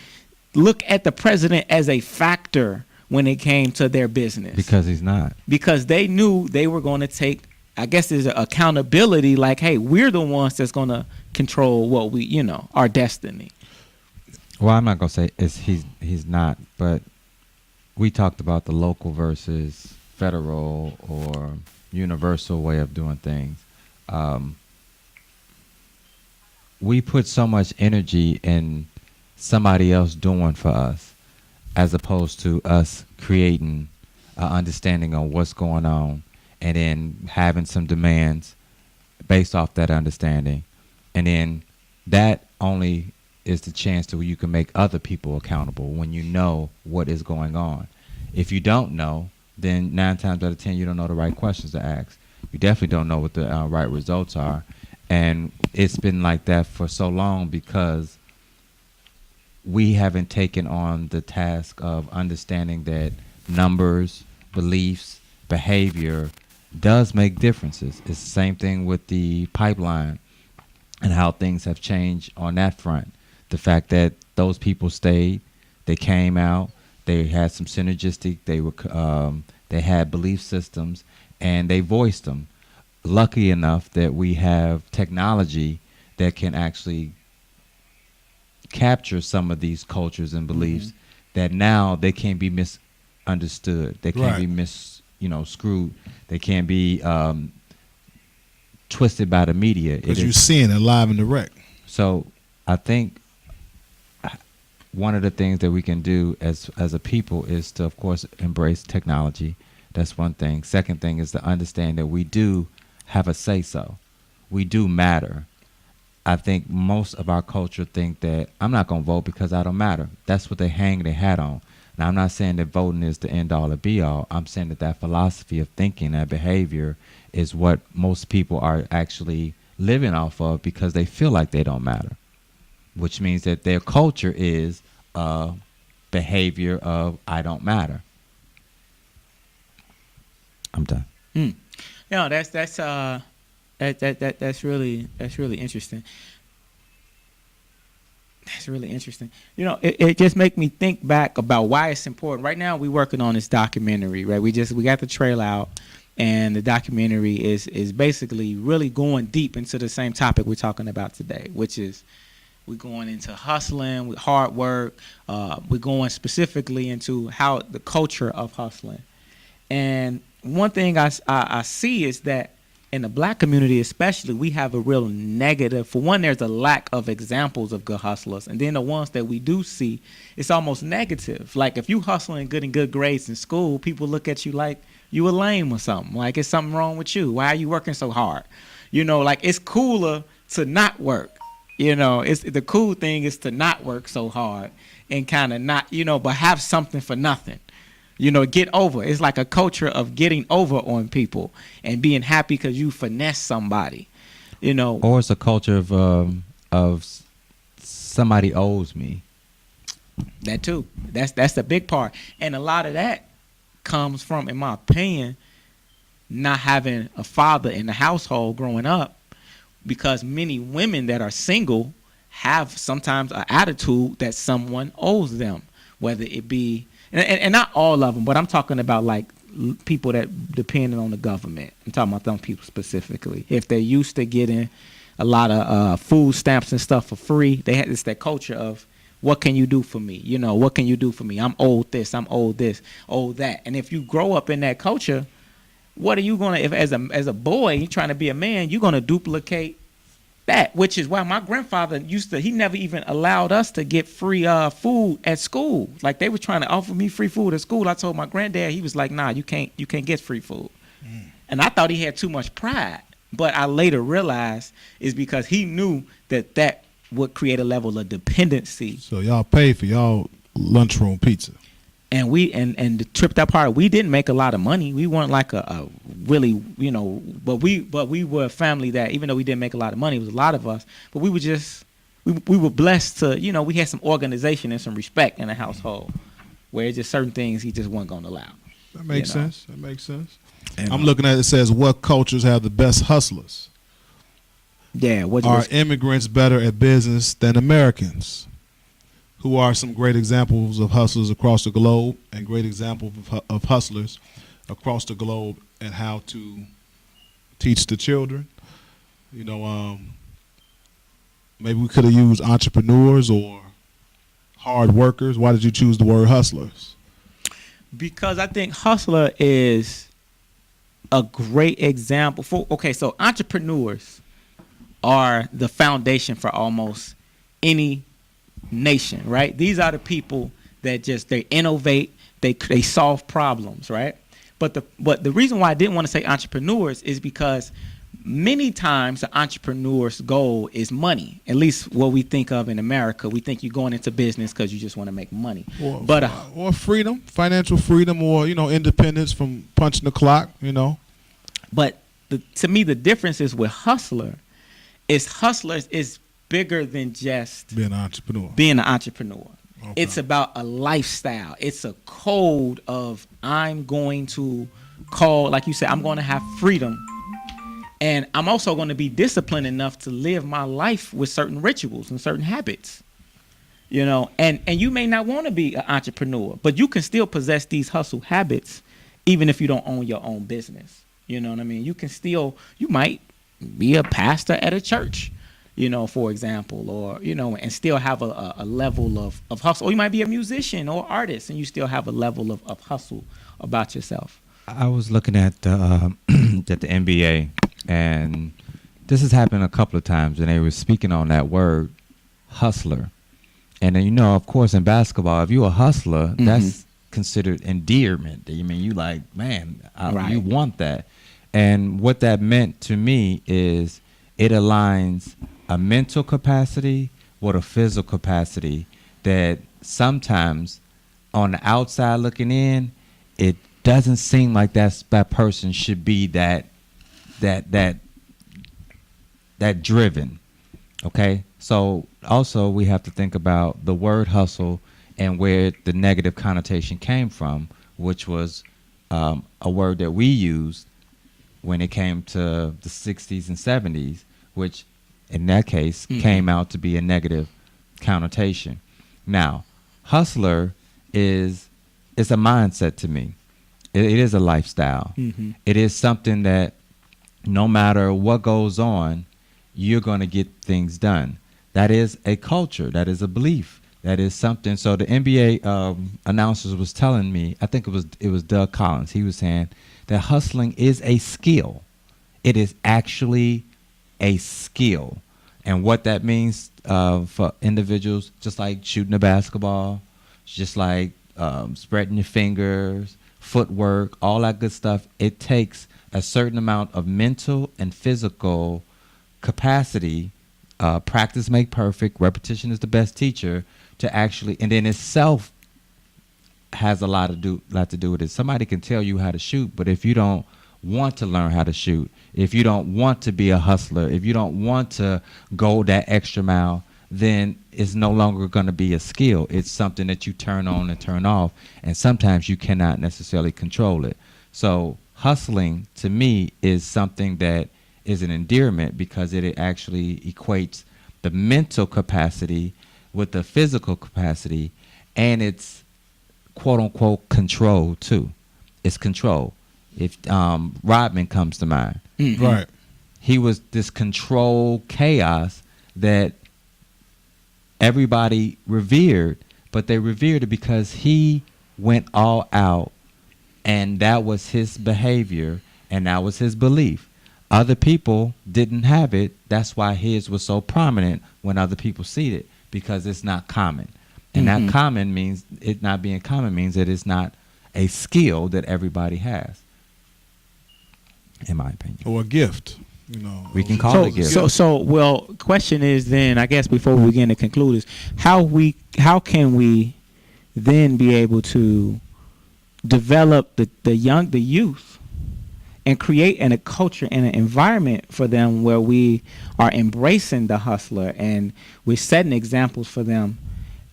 look at the president as a factor when it came to their business. Because he's not. Because they knew they were going to take, I guess there's accountability, like, hey, we're the ones that's going to control what we, our destiny. Well, I'm not gonna say he's not, but we talked about the local versus federal or universal way of doing things. We put so much energy in somebody else doing for us, as opposed to us creating an understanding on what's going on, and then having some demands based off that understanding, and then that only is the chance to where you can make other people accountable when you know what is going on. If you don't know, then 9 times out of 10 you don't know the right questions to ask. You definitely don't know what the right results are, and it's been like that for so long because we haven't taken on the task of understanding that numbers, beliefs, behavior does make differences. It's the same thing with the pipeline and how things have changed on that front. The fact that those people stayed, they came out, they had some synergistic, they had belief systems, and they voiced them. Lucky enough that we have technology that can actually capture some of these cultures and beliefs that now they can't be misunderstood. They can't be screwed. They can't be twisted by the media. Because you're seeing it live and direct. So I think one of the things that we can do as a people is to, of course, embrace technology. That's one thing. Second thing is to understand that we do have a say-so. We do matter. I think most of our culture think that I'm not going to vote because I don't matter. That's what they hang their hat on. Now, I'm not saying that voting is the end all or be all. I'm saying that that philosophy of thinking, that behavior, is what most people are actually living off of because they feel like they don't matter, which means that their culture is a behavior of I don't matter. I'm done. No, that's really interesting. That's really interesting. You know, it just make me think back about why it's important. Right now, we're working on this documentary, right? We got the trailer out, and the documentary is basically really going deep into the same topic we're talking about today, which is we're going into hustling, with hard work. We're going specifically into how the culture of hustling. And one thing I see is that in the black community especially, we have a real negative. For one, there's a lack of examples of good hustlers. And then the ones that we do see, it's almost negative. Like if you hustling getting good grades in school, people look at you like you a lame or something. Like it's something wrong with you. Why are you working so hard? You know, like it's cooler to not work. You know, it's the cool thing is to not work so hard and kind of not, you know, but have something for nothing. You know, get over. It's like a culture of getting over on people and being happy because you finesse somebody, you know. Or it's a culture of somebody owes me. That too. That's the big part. And a lot of that comes from, in my opinion, not having a father in the household growing up, because many women that are single have sometimes an attitude that someone owes them, whether it be and not all of them, but I'm talking about like people that depend on the government. I'm talking about them people specifically. If they're used to getting a lot of food stamps and stuff for free, it's that culture of, what can you do for me? You know, what can you do for me? I'm owed this, I'm owed this, owed that. And if you grow up in that culture, what are you gonna, if as a boy you're trying to be a man, you're gonna duplicate that, which is why my grandfather he never even allowed us to get free food at school. Like they were trying to offer me free food at school. I told my granddad, he was like, nah, you can't get free food. And I thought he had too much pride, but I later realized it's because he knew that would create a level of dependency. So y'all pay for y'all lunchroom pizza. And the tripped out part, we didn't make a lot of money. We weren't like a really, you know, but we were a family that, even though we didn't make a lot of money, it was a lot of us, but we were just, we were blessed to, you know, we had some organization and some respect in the household, where it's just certain things he just wasn't going to allow. That makes sense. That makes sense. And I'm looking at it says, what cultures have the best hustlers? Yeah. Are immigrants better at business than Americans? Who are some great examples of hustlers across the globe, and great examples of hustlers across the globe, and how to teach the children? You know, maybe we could have used entrepreneurs or hard workers. Why did you choose the word hustlers? Because I think hustler is a great example for, so entrepreneurs are the foundation for almost any nation, right? These are the people that they innovate, they solve problems, right? But the reason why I didn't want to say entrepreneurs is because many times the entrepreneur's goal is money. At least what we think of in America, we think you're going into business because you just want to make money. Or freedom, financial freedom, or, you know, independence from punching the clock, you know. But to me, the difference is with hustlers is bigger than just being an entrepreneur. Okay. It's about a lifestyle. It's a code of, I'm going to call, like you said, I'm going to have freedom. And I'm also going to be disciplined enough to live my life with certain rituals and certain habits. You know, and you may not want to be an entrepreneur, but you can still possess these hustle habits even if you don't own your own business. You know what I mean? You might be a pastor at a church, you know, for example, or, you know, and still have a level of hustle. Or you might be a musician or artist and you still have a level of hustle about yourself. I was looking at the NBA, and this has happened a couple of times, and they were speaking on that word, hustler. And then, you know, of course, in basketball, if you're a hustler, that's considered endearment. I mean, you like, man, you want that. And what that meant to me is it aligns a mental capacity with a physical capacity that sometimes on the outside looking in, it doesn't seem like that person should be that driven. Okay, so also we have to think about the word hustle and where the negative connotation came from, which was a word that we used when it came to the 60s and 70s, which in that case came out to be a negative connotation. Now, hustler is a mindset to me. It is a lifestyle. It is something that no matter what goes on, you're going to get things done. That is a culture. That is a belief. That is something. So the NBA announcers was telling me, I think it was Doug Collins. He was saying that hustling is a skill. It is actually a skill. And what that means for individuals, just like shooting a basketball, just like spreading your fingers, footwork, all that good stuff, it takes a certain amount of mental and physical capacity. Practice make perfect. Repetition is the best teacher. To actually, and then itself has a lot to do with it. Somebody can tell you how to shoot, but if you don't want to learn how to shoot, if you don't want to be a hustler, if you don't want to go that extra mile, then it's no longer going to be a skill. It's something that you turn on and turn off, and sometimes you cannot necessarily control it. So hustling to me is something that is an endearment because it actually equates the mental capacity with the physical capacity, and it's quote unquote control too. It's control. If Rodman comes to mind, right, he was this control chaos that everybody revered, but they revered it because he went all out, and that was his behavior, and that was his belief. Other people didn't have it. That's why his was so prominent when other people see it, because it's not common. And that common means, it not being common means that it's not a skill that everybody has, in my opinion. Or a gift. We can call it a gift. So question is then, I guess before we begin to conclude, is how can we then be able to develop the youth and create a culture and an environment for them where we are embracing the hustler and we're setting examples for them,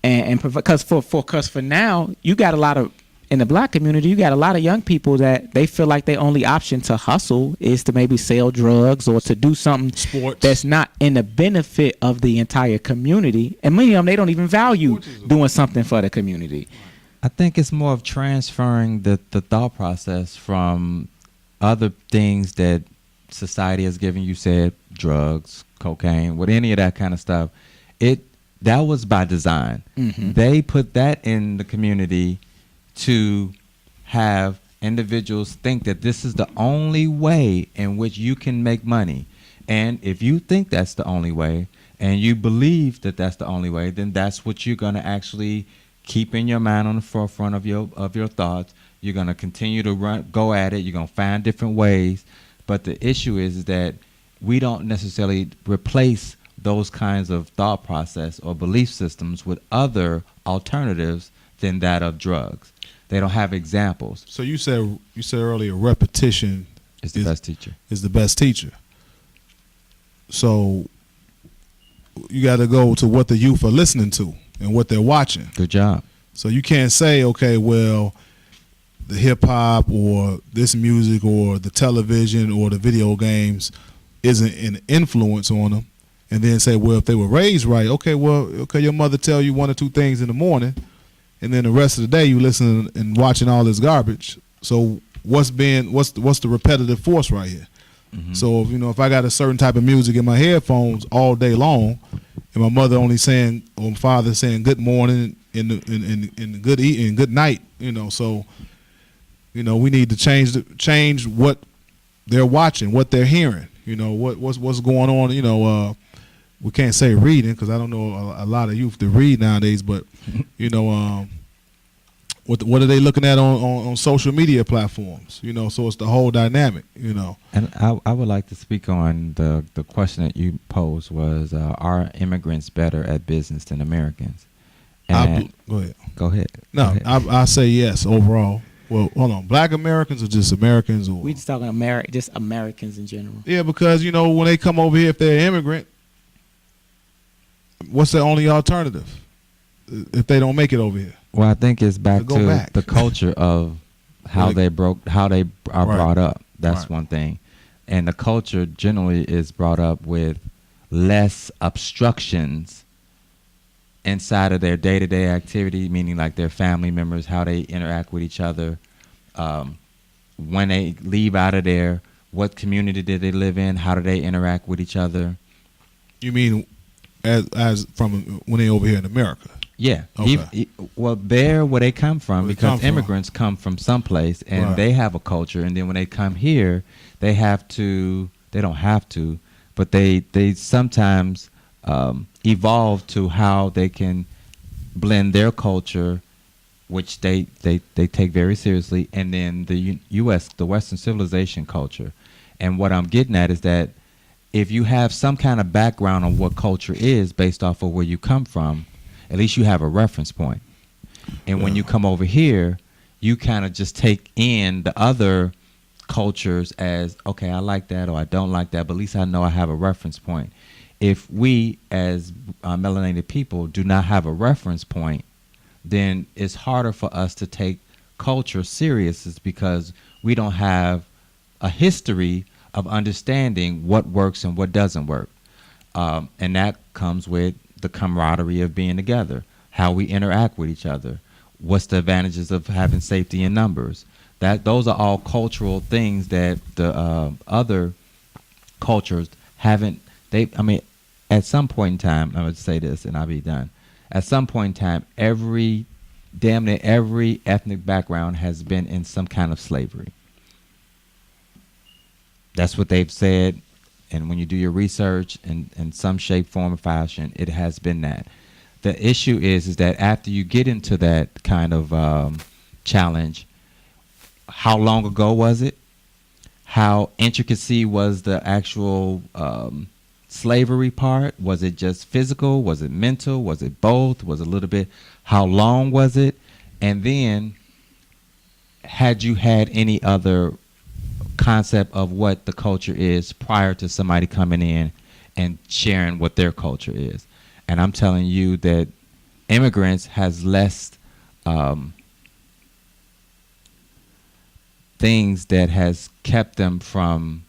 and because for now you got a lot of, in the black community, you got a lot of young people that they feel like their only option to hustle is to maybe sell drugs or to do something sports that's not in the benefit of the entire community, and many of them, they don't even value doing something for the community. I think it's more of transferring the thought process from other things that society has given you, said drugs, cocaine, with any of that kind of stuff. That was by design. They put that in the community to have individuals think that this is the only way in which you can make money. And if you think that's the only way, and you believe that that's the only way, then that's what you're going to actually keep in your mind, on the forefront of your thoughts. You're going to continue to go at it. You're going to find different ways. But the issue is that we don't necessarily replace those kinds of thought process or belief systems with other alternatives than that of drugs. They don't have examples. So you said earlier, repetition is the best teacher. Is the best teacher. So you got to go to what the youth are listening to and what they're watching. Good job. So you can't say, okay, well, the hip hop or this music or the television or the video games isn't an influence on them, and then say, well, if they were raised right, okay, your mother tell you one or two things in the morning, and then the rest of the day you listening and watching all this garbage. So what's the repetitive force right here? So if I got a certain type of music in my headphones all day long, and my mother only saying, or my father saying good morning and good evening, good night, so we need to change what they're watching, what they're hearing, what's going on. We can't say reading because I don't know a lot of youth that read nowadays, but what are they looking at on social media platforms? So it's the whole dynamic. And I would like to speak on the question that you posed was, are immigrants better at business than Americans? And go ahead. Go ahead. No, Go ahead. I say yes overall. Well, hold on. Black Americans or just Americans? Or We just talking just Americans in general. Yeah, because when they come over here, if they're an immigrant, what's their only alternative if they don't make it over here? Well, I think it's back to back. the culture of how they are brought up. That's one thing. And the culture generally is brought up with less obstructions inside of their day-to-day activity, meaning like their family members, how they interact with each other. When they leave out of there, what community did they live in? How do they interact with each other? You mean as from when they over here in America? Yeah. Okay. Where they come from, because immigrants come from someplace and they have a culture, and then when they come here, they don't have to, but they sometimes evolve to how they can blend their culture, which they take very seriously, and then the U.S., the Western civilization culture. And what I'm getting at is that if you have some kind of background on what culture is based off of where you come from, at least you have a reference point. And when you come over here, you kind of just take in the other cultures as, okay, I like that or I don't like that, but at least I know I have a reference point. If we as melanated people do not have a reference point, then it's harder for us to take culture serious, is because we don't have a history of understanding what works and what doesn't work. And that comes with the camaraderie of being together, how we interact with each other, what's the advantages of having safety in numbers. Those are all cultural things that the other cultures haven't. At some point in time, I'm going to say this and I'll be done. At some point in time, damn near every ethnic background has been in some kind of slavery. That's what they've said. And when you do your research in some shape, form, or fashion, it has been that. The issue is that after you get into that kind of challenge, how long ago was it? How intricacy was the actual slavery part? Was it just physical? Was it mental? Was it both? Was it a little bit? How long was it? And then, had you had any other concept of what the culture is prior to somebody coming in and sharing what their culture is? And I'm telling you that immigrants has less things that has kept them from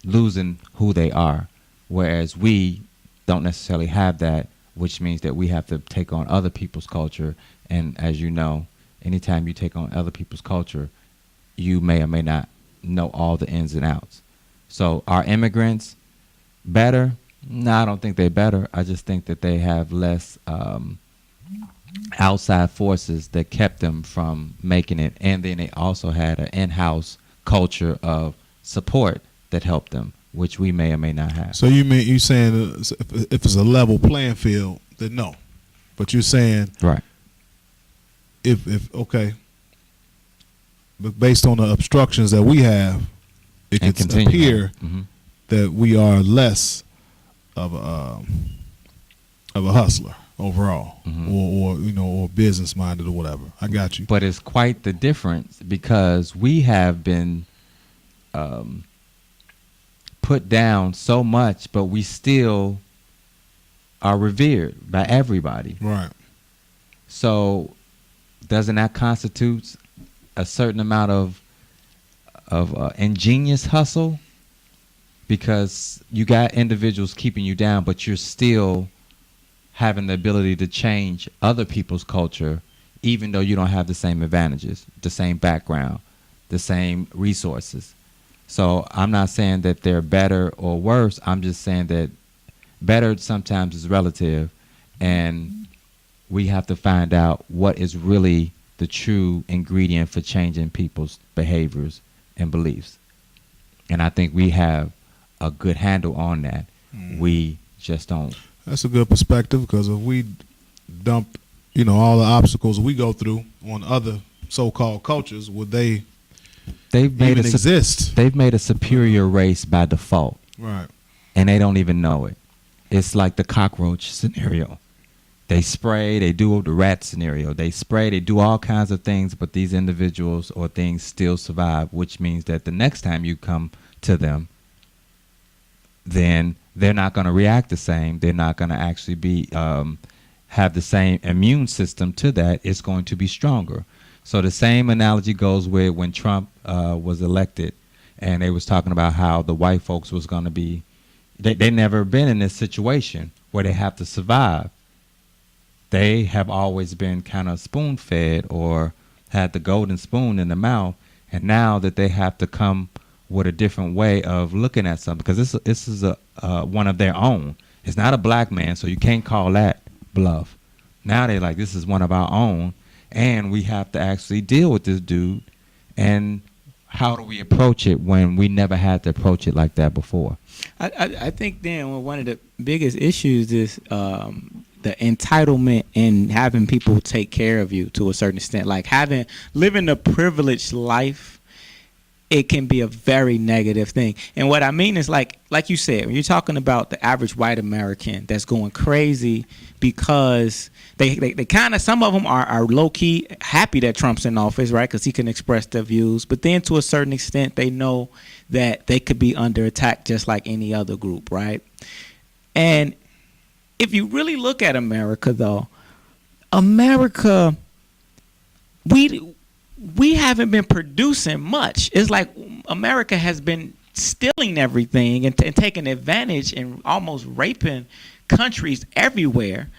losing who they are, whereas we don't necessarily have that, which means that we have to take on other people's culture. And as you know, anytime you take on other people's culture, you may or may not know all the ins and outs. So are immigrants better? No, I don't think they're better. I just think that they have less outside forces that kept them from making it. And then they also had an in-house culture of support that helped them, which we may or may not have. So you saying if it's a level playing field, then no. But you're saying right. If okay. But based on the obstructions that we have, it could appear that we are less of a hustler overall, or business minded or whatever. I got you. But it's quite the difference, because we have been put down so much, but we still are revered by everybody. Right. So doesn't that constitute a certain amount of ingenious hustle? Because you got individuals keeping you down, but you're still having the ability to change other people's culture, even though you don't have the same advantages, the same background, the same resources. So I'm not saying that they're better or worse. I'm just saying that better sometimes is relative, and we have to find out what is really the true ingredient for changing people's behaviors and beliefs. And I think we have a good handle on that. We just don't. That's a good perspective, because if we dump, all the obstacles we go through on other so-called cultures, would they even exist? They've made a superior race by default. Right. And they don't even know it. It's like the cockroach scenario. They spray, they do the rat scenario. They spray, they do all kinds of things, but these individuals or things still survive, which means that the next time you come to them, then they're not going to react the same. They're not going to actually be have the same immune system to that. It's going to be stronger. So the same analogy goes with when Trump was elected, and they was talking about how the white folks was going to be, they never been in this situation where they have to survive. They have always been kind of spoon-fed or had the golden spoon in the mouth, and now that they have to come with a different way of looking at something, because this is a one of their own. It's not a black man, so you can't call that bluff. Now they're like, this is one of our own, and we have to actually deal with this dude. And how do we approach it when we never had to approach it like that before? I think then one of the biggest issues is the entitlement and having people take care of you to a certain extent. Like living a privileged life, it can be a very negative thing. And what I mean is like you said, when you're talking about the average white American that's going crazy because they kind of, some of them are low-key happy that Trump's in office, right? Because he can express their views. But then to a certain extent, they know that they could be under attack just like any other group, right? And if you really look at America, though, America, we haven't been producing much. It's like America has been stealing everything and taking advantage and almost raping countries everywhere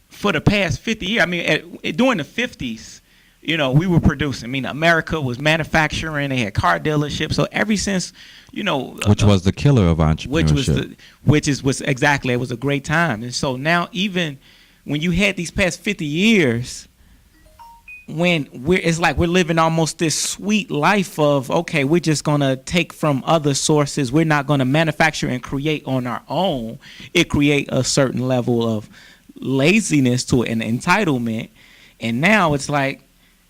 for the past 50 years. I mean, during the 50s, we were producing. I mean, America was manufacturing. They had car dealerships. So ever since, which was the killer of entrepreneurship. It was a great time. And so now, even when you had these past 50 years, when it's like we're living almost this sweet life of, okay, we're just going to take from other sources. We're not going to manufacture and create on our own. It create a certain level of laziness to it and entitlement. And now it's like,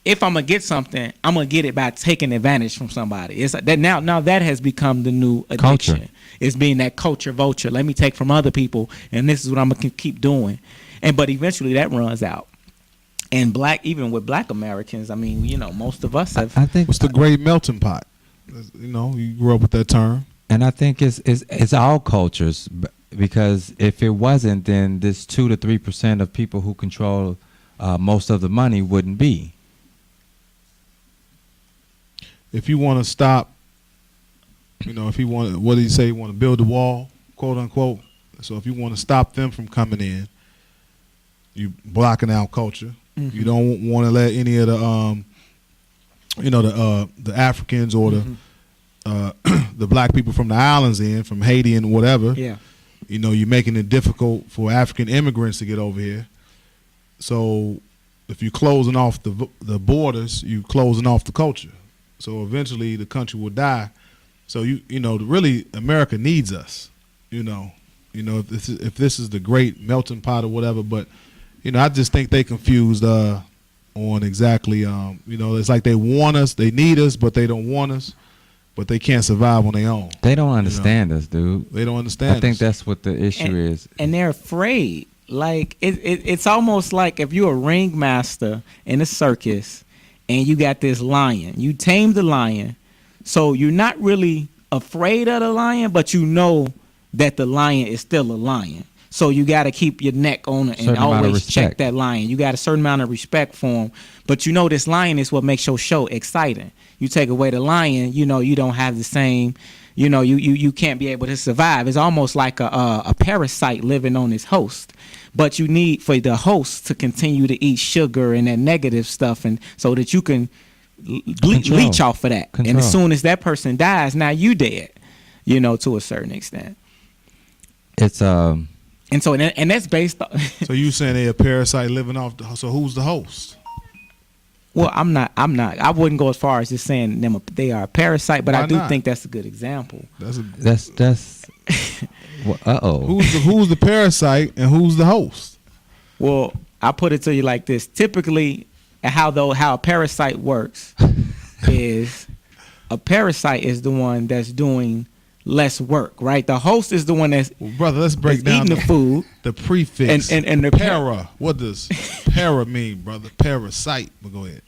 if I'm going to get something, I'm going to get it by taking advantage from somebody. It's like that now that has become the new addiction. Culture. It's being that culture vulture. Let me take from other people, and this is what I'm going to keep doing. But eventually that runs out. And even with black Americans, I mean, most of us have. I think what's the great melting pot? You grew up with that term. And I think it's all cultures, because if it wasn't, then this 2 to 3% of people who control most of the money wouldn't be. If you want to stop, if you want, what did he say? You want to build a wall, quote unquote. So if you want to stop them from coming in, you blocking out culture. Mm-hmm. You don't want to let any of the, the Africans or the black people from the islands in, from Haiti and whatever. Yeah. You're making it difficult for African immigrants to get over here. So if you're closing off the borders, you're closing off the culture. So eventually the country will die. So really America needs us. If this is the great melting pot or whatever, but I just think they confused on exactly. It's like they want us, they need us, but they don't want us, but they can't survive on their own. They don't understand us, dude. They don't understand. I think that's what the issue is. And they're afraid. Like it's almost like if you're a ringmaster in a circus and you got this lion, you tame the lion, so you're not really afraid of the lion, but you know that the lion is still a lion. So you got to keep your neck on it and always check that lion. You got a certain amount of respect for him. But this lion is what makes your show exciting. You take away the lion, you don't have the same, you can't be able to survive. It's almost like a parasite living on his host. But you need for the host to continue to eat sugar and that negative stuff, and so that you can leech off of that. Control. And as soon as that person dies, now you dead, to a certain extent. It's And so, and that's based on. So you saying they a parasite living off? So who's the host? Well, I'm not. I wouldn't go as far as just saying they are a parasite, but I do think that's a good example. That's. Who's the parasite and who's the host? Well, I put it to you like this: typically, how a parasite works is a parasite is the one that's doing less work, right? The host is the one that's brother. Let's break down eating the food. The prefix and the para. What does para mean, brother? Parasite. But go ahead.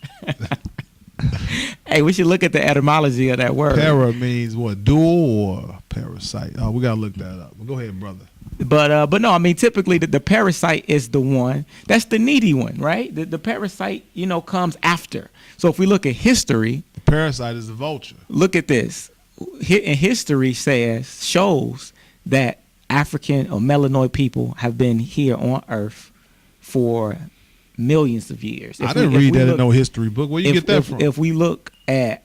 Hey, we should look at the etymology of that word. Para means what? Dual or parasite? Oh, we gotta look that up. But go ahead, brother. But no, I mean typically the parasite is the one that's the needy one, right? The parasite, comes after. So if we look at history, the parasite is the vulture. Look at this. In history shows that African or melanoid people have been here on Earth for millions of years. I didn't read that in no history book. Where you get that from? If we look at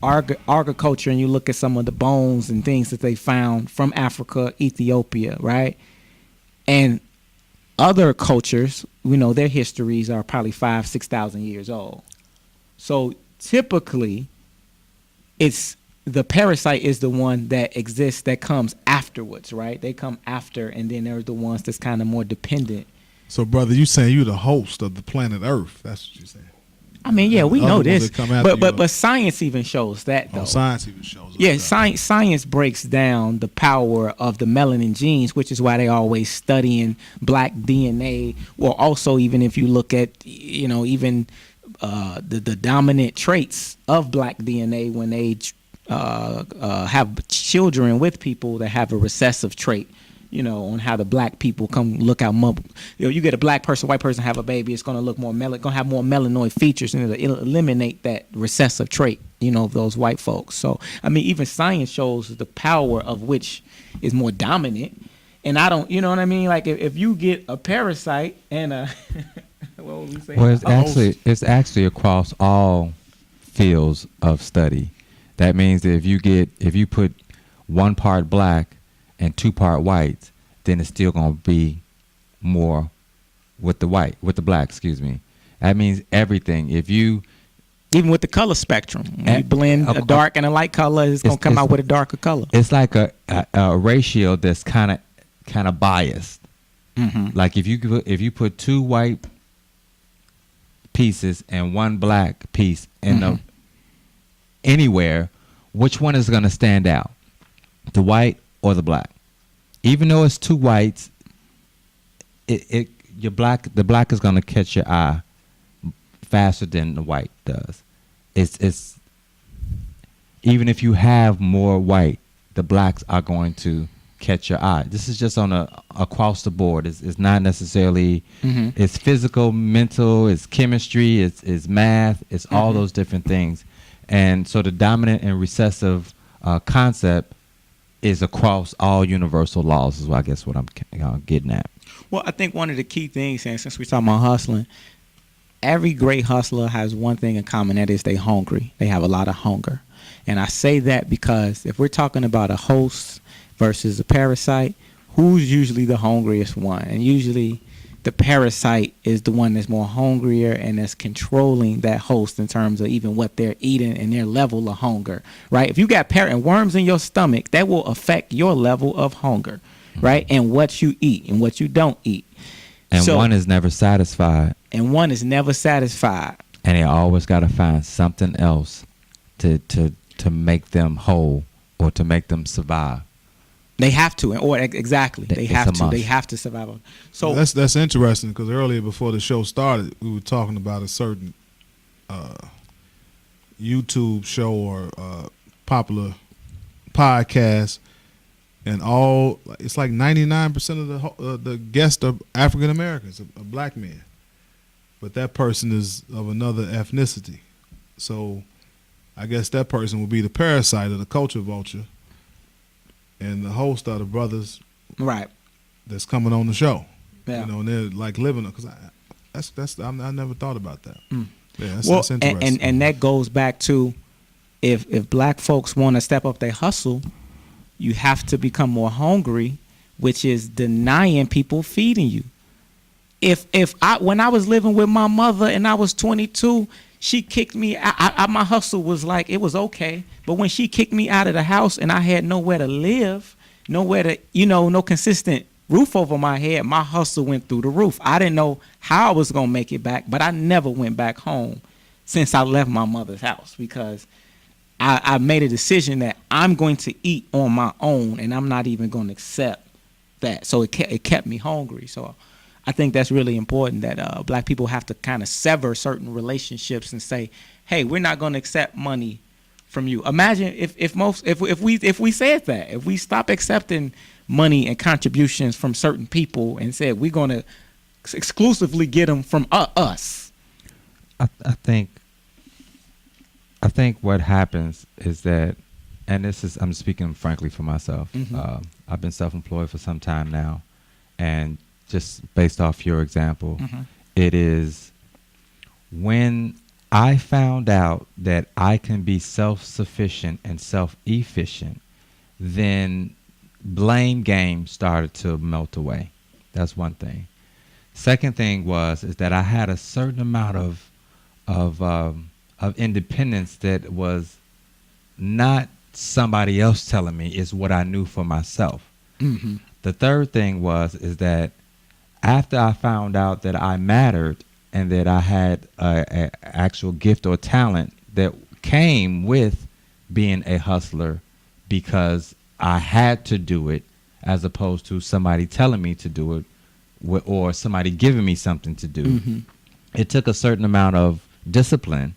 agriculture and you look at some of the bones and things that they found from Africa, Ethiopia, right? And other cultures, their histories are probably 5,000-6,000 years old. So typically, it's the parasite is the one that exists that comes afterwards, right? They come after, and then there's the ones that's kind of more dependent. So, brother, you saying you the host of the planet Earth? That's what you're saying. I mean, yeah, we know this, but science even shows that, though. Science even shows. Yeah, science breaks down the power of the melanin genes, which is why they always studying black DNA. Well, also even if you look at, even the dominant traits of black DNA when they have children with people that have a recessive trait. On how the black people come look out. You get a black person, white person have a baby, it's gonna look gonna have more melanoid features, and it'll eliminate that recessive trait, of those white folks. So I mean, even science shows the power of which is more dominant. And I don't, you know what I mean? Like if you get a parasite and a what would we say? Well, it's actually across all fields of study. That means that if you put 1 part black and 2 part whites, then it's still gonna be more with the black. Excuse me. That means everything. Even with the color spectrum, when you blend a dark and a light color, it's gonna come out with a darker color. It's like a ratio that's kind of biased. Mm-hmm. Like if you put 2 white pieces and 1 black piece in anywhere, which one is gonna stand out? The white or the black? Even though it's 2 whites, the black is gonna catch your eye faster than the white does. It's even if you have more white, the blacks are going to catch your eye. This is just on across the board. It's not necessarily. It's physical, mental, it's chemistry, it's math, it's all those different things. And so the dominant and recessive concept is across all universal laws, is what I guess what I'm getting at. Well, I think one of the key things, and since we're talking about hustling, every great hustler has one thing in common, that is they hungry. They have a lot of hunger. And I say that because if we're talking about a host versus a parasite, who's usually the hungriest one? And usually the parasite is the one that's more hungrier and that's controlling that host in terms of even what they're eating and their level of hunger, right? If you got worms in your stomach, that will affect your level of hunger, right? And what you eat and what you don't eat. And one is never satisfied. And one is never satisfied. And they always got to find something else to make them whole or to make them survive. They have to, or exactly, they have to. They have to survive. So that's interesting because earlier before the show started, we were talking about a certain YouTube show or popular podcast, and it's like 99% of the guests are African Americans, a black man, but that person is of another ethnicity. So I guess that person would be the parasite or the culture vulture. And the host are the brothers, right? That's coming on the show, yeah. And they're like living. Because I never thought about that. Yeah, that's interesting. And that goes back to if black folks want to step up their hustle, you have to become more hungry, which is denying people feeding you. When I was living with my mother and I was 22. She kicked me out. My hustle was like, it was okay. But when she kicked me out of the house and I had nowhere to live, nowhere to, no consistent roof over my head, my hustle went through the roof. I didn't know how I was going to make it back, but I never went back home since I left my mother's house because I made a decision that I'm going to eat on my own, and I'm not even going to accept that. So it kept me hungry. So I think that's really important that black people have to kind of sever certain relationships and say, hey, we're not going to accept money from you. Imagine if we said that, if we stop accepting money and contributions from certain people and said we're going to exclusively get them from us. I think what happens is that, and I'm speaking frankly for myself. Mm-hmm. I've been self-employed for some time now, and just based off your example, Mm-hmm. it is when I found out that I can be self-sufficient and self-efficient, then blame game started to melt away. That's one thing. Second thing is that I had a certain amount of independence that was not somebody else telling me, is what I knew for myself. Mm-hmm. The third thing is that after I found out that I mattered and that I had a actual gift or talent that came with being a hustler because I had to do it as opposed to somebody telling me to do it or somebody giving me something to do. Mm-hmm. It took a certain amount of discipline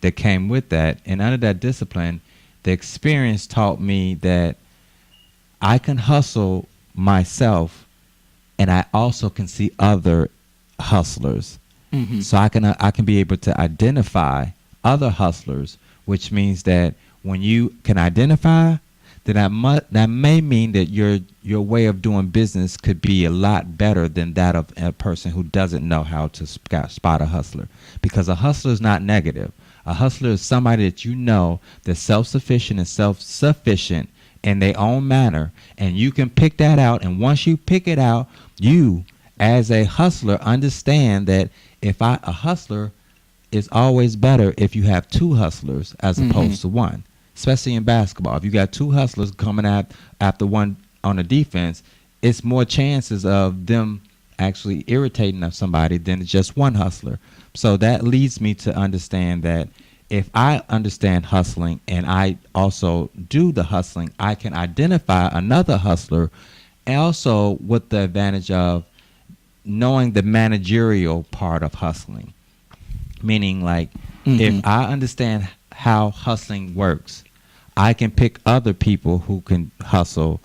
that came with that. And under that discipline, the experience taught me that I can hustle myself and I also can see other hustlers. Mm-hmm. So I can be able to identify other hustlers, which means that when you can identify, then that may mean that your way of doing business could be a lot better than that of a person who doesn't know how to spot a hustler. Because a hustler is not negative. A hustler is somebody that you know that's self-sufficient and self-sufficient in their own manner, and you can pick that out. And once you pick it out, you, as a hustler, understand that a hustler is always better if you have two hustlers as opposed to one. Especially in basketball, if you got two hustlers coming after one on the defense, it's more chances of them actually irritating somebody than just one hustler. So that leads me to understand that if I understand hustling and I also do the hustling, I can identify another hustler, and also with the advantage of knowing the managerial part of hustling. Meaning, like, if I understand how hustling works, I can pick other people who can hustle,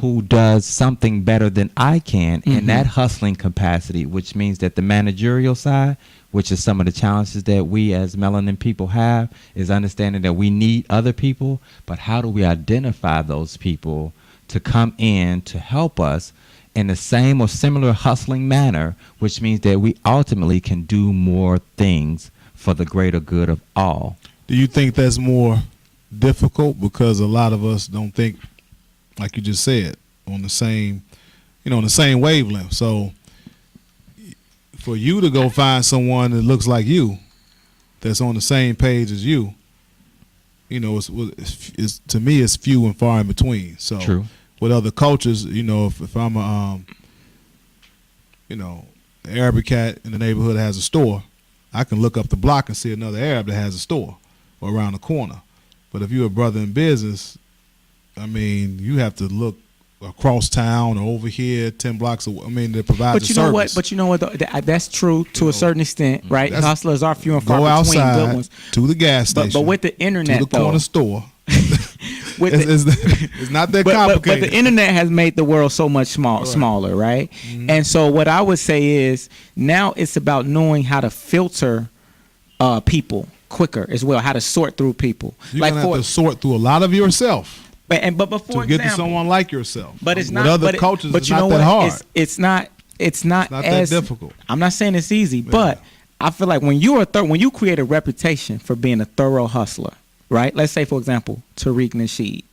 who does something better than I can in that hustling capacity, which means that the managerial side, which is some of the challenges that we as melanin people have, is understanding that we need other people, but how do we identify those people to come in to help us in the same or similar hustling manner, which means that we ultimately can do more things for the greater good of all. Do you think that's more difficult because a lot of us don't think, like you just said, on the same wavelength? So for you to go find someone that looks like you, that's on the same page as you, it's to me it's few and far in between. So True. With other cultures, if I'm a Arabic cat in the neighborhood that has a store, I can look up the block and see another Arab that has a store or around the corner. But if you're a brother in business, I mean, you have to look across town or over here 10 blocks away. I mean, to provide the service. But you know what? That's true to a certain extent, right? Hustlers are few and far between. Outside good ones. To the gas station. But with the internet, to the corner store. It's not that complicated. But the internet has made the world so much smaller, right? Mm-hmm. And so what I would say is now it's about knowing how to filter people quicker as well, how to sort through people. You're gonna have to sort through a lot of yourself. But before to get to someone like yourself. But it's not. With other cultures, but it's you not know that what? hard. It's not as that difficult. I'm not saying it's easy, but I feel like when you create a reputation for being a thorough hustler, right? Let's say, for example, Tariq Nasheed.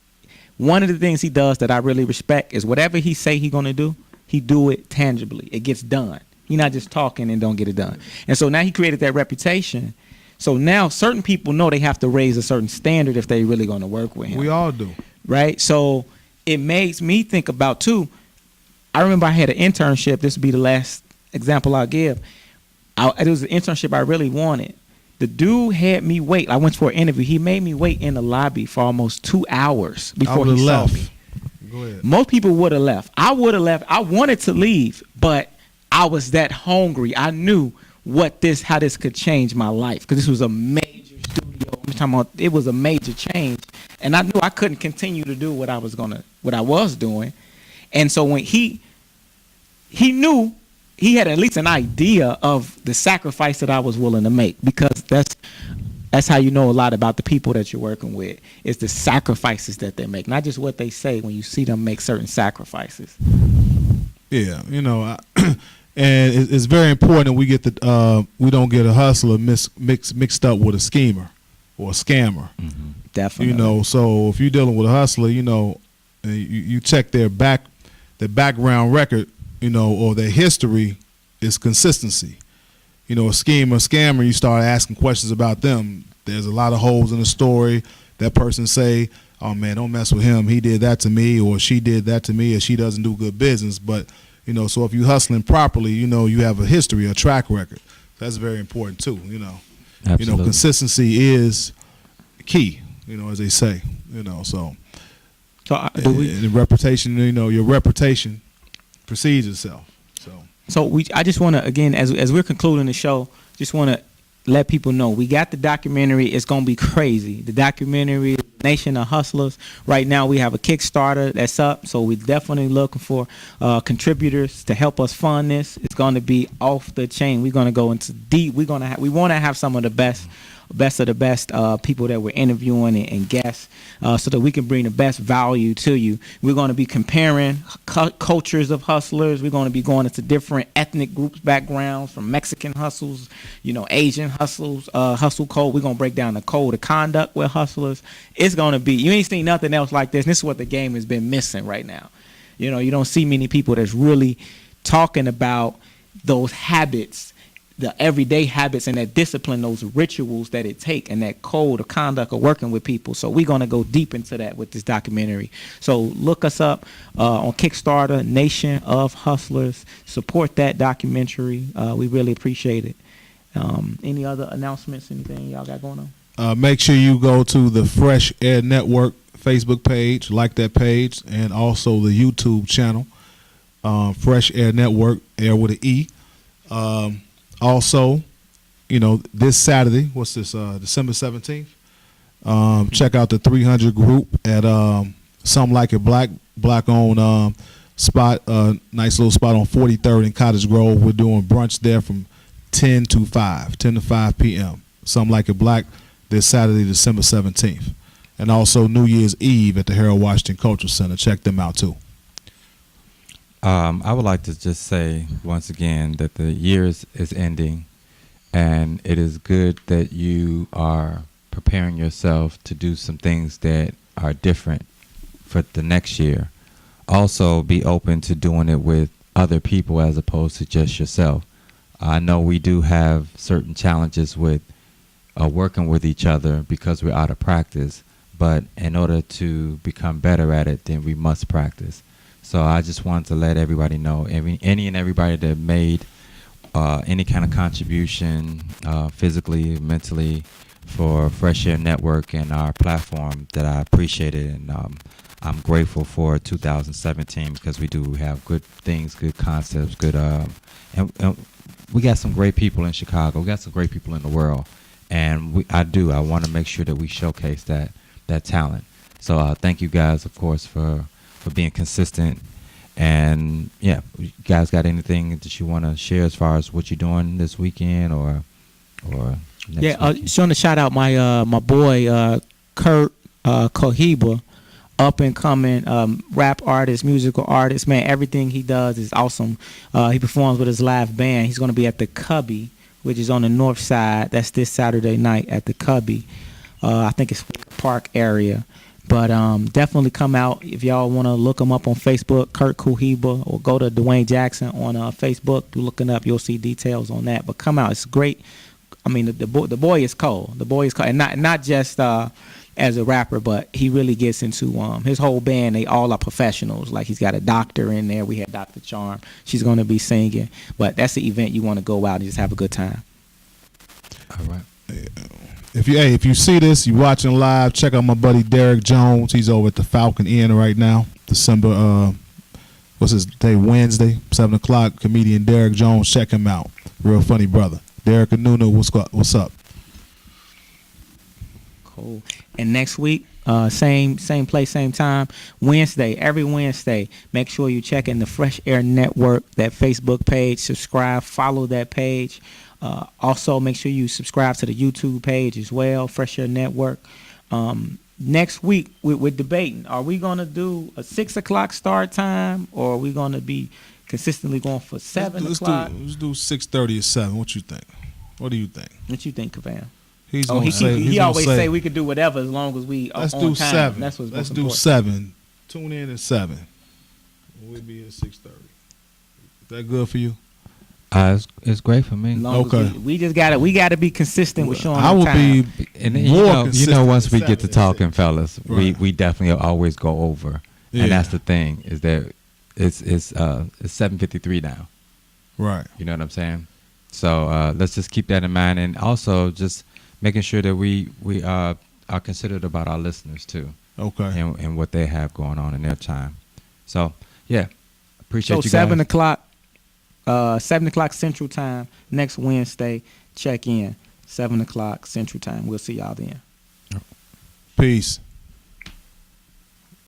One of the things he does that I really respect is whatever he say he's gonna do, he do it tangibly. It gets done. He's not just talking and don't get it done. And so now he created that reputation. So now certain people know they have to raise a certain standard if they really going to work with him. We all do. Right? So it makes me think about, too, I remember I had an internship. This would be the last example I'll give. It was an internship I really wanted. The dude had me wait. I went for an interview. He made me wait in the lobby for almost 2 hours before he saw me. Go ahead. Most people would have left. I would have left. I wanted to leave, but I was that hungry. I knew how this could change my life, because this was a major studio. I'm talking about, it was a major change, and I knew I couldn't continue to do what I was doing. And so when he knew, he had at least an idea of the sacrifice that I was willing to make, because that's how you know a lot about the people that you're working with, is the sacrifices that they make, not just what they say when you see them make certain sacrifices. Yeah, and it's very important we we don't get a hustler mixed up with a schemer or a scammer. Mm-hmm. Definitely. So if you're dealing with a hustler, you check their background record, or their history is consistency. A scammer, you start asking questions about them. There's a lot of holes in the story. That person say, oh man, don't mess with him. He did that to me, or she did that to me, or she doesn't do good business. But, so if you're hustling properly, you have a history, a track record. That's very important too, Absolutely. Consistency is key, as they say, so the reputation, your reputation precedes itself. So I just want to, again, as we're concluding the show, just want to let people know we got the documentary. It's going to be crazy. The documentary, Nation of Hustlers. Right now we have a Kickstarter that's up, so we're definitely looking for contributors to help us fund this. It's going to be off the chain. We're going to go into deep. We want to have some of the best of the best people that we're interviewing and guests, so that we can bring the best value to you. We're going to be comparing cultures of hustlers. We're going to be going into different ethnic groups, backgrounds, from Mexican hustles, Asian hustles, hustle code. We're going to break down the code of conduct with hustlers. It's going to be, you ain't seen nothing else like this. And this is what the game has been missing right now. You don't see many people that's really talking about those habits, the everyday habits, and that discipline, those rituals that it take, and that code of conduct of working with people. So we're going to go deep into that with this documentary. So look us up on Kickstarter, Nation of Hustlers. Support that documentary. We really appreciate it. Any other announcements, anything y'all got going on? Make sure you go to the Fresh Aire Network Facebook page, like that page, and also the YouTube channel, Fresh Aire Network, Air with an E. Also, this Saturday, what's this, December 17th? Check out the 300 group at Some Like It Black-owned spot, nice little spot on 43rd and Cottage Grove. We're doing brunch there from 10 to 5 p.m. Some Like It Black this Saturday, December 17th. And also New Year's Eve at the Harold Washington Cultural Center. Check them out, too. I would like to just say once again that the year is ending, and it is good that you are preparing yourself to do some things that are different for the next year. Also, be open to doing it with other people as opposed to just yourself. I know we do have certain challenges with working with each other because we're out of practice, but in order to become better at it, then we must practice. So I just wanted to let everybody know, any and everybody that made any kind of contribution, physically, mentally, for Fresh Aire Network and our platform, that I appreciate it. And I'm grateful for 2017 because we do have good things, good concepts, good, and we got some great people in Chicago. We got some great people in the world. And I want to make sure that we showcase that talent. So thank you guys, of course, for being consistent. And yeah, you guys got anything that you want to share as far as what you're doing this weekend or next weekend? Just want to shout out my boy Kurt Cohiba, up and coming rap artist, musical artist. Man, everything he does is awesome. He performs with his live band. He's going to be at the Cubby, which is on the north side. That's this Saturday night at the Cubby. I think it's Park area. But definitely come out if y'all want to look him up on Facebook, Kurt Cohiba, or go to Dwayne Jackson on Facebook. Do looking up, you'll see details on that. But come out, it's great. I mean, the boy is cold. The boy is cold, and not just as a rapper, but he really gets into his whole band. They all are professionals. Like, he's got a doctor in there. We had Dr. Charm. She's going to be singing. But that's the event you want to go out and just have a good time. All right. if you see this, you watching live, check out my buddy Derek Jones. He's over at the Falcon Inn right now. December what's his day? Wednesday, 7:00. Comedian Derek Jones, check him out. Real funny brother. Derek Anuna, what's up? Cool. And next week, same place, same time, Wednesday, every Wednesday, make sure you check in the Fresh Aire Network, that Facebook page, subscribe, follow that page. Also, make sure you subscribe to the YouTube page as well, Fresh Aire Network. Next week, we're debating. Are we going to do a 6 o'clock start time, or are we going to be consistently going for 7 o'clock? Let's do 6:30 or 7. What you think? What do you think? What you think, Kavan? He always say we could do whatever as long as we let's on do time. 7. That's what's let's most do important. 7. Tune in at 7. We'll be at 6:30. Is that good for you? It's great for me. Okay. We just gotta be consistent with showing. I will time. be and more consistent. Once we get to talking, 6. fellas, Right. we definitely always go over, and that's the thing is that it's 7:53 now. Right. You know what I'm saying? So let's just keep that in mind, and also just making sure that we are considerate about our listeners too. Okay. And what they have going on in their time. So yeah, appreciate you guys. 7 o'clock. 7 o'clock Central Time next Wednesday. Check in 7 o'clock Central Time. We'll see y'all then. Peace.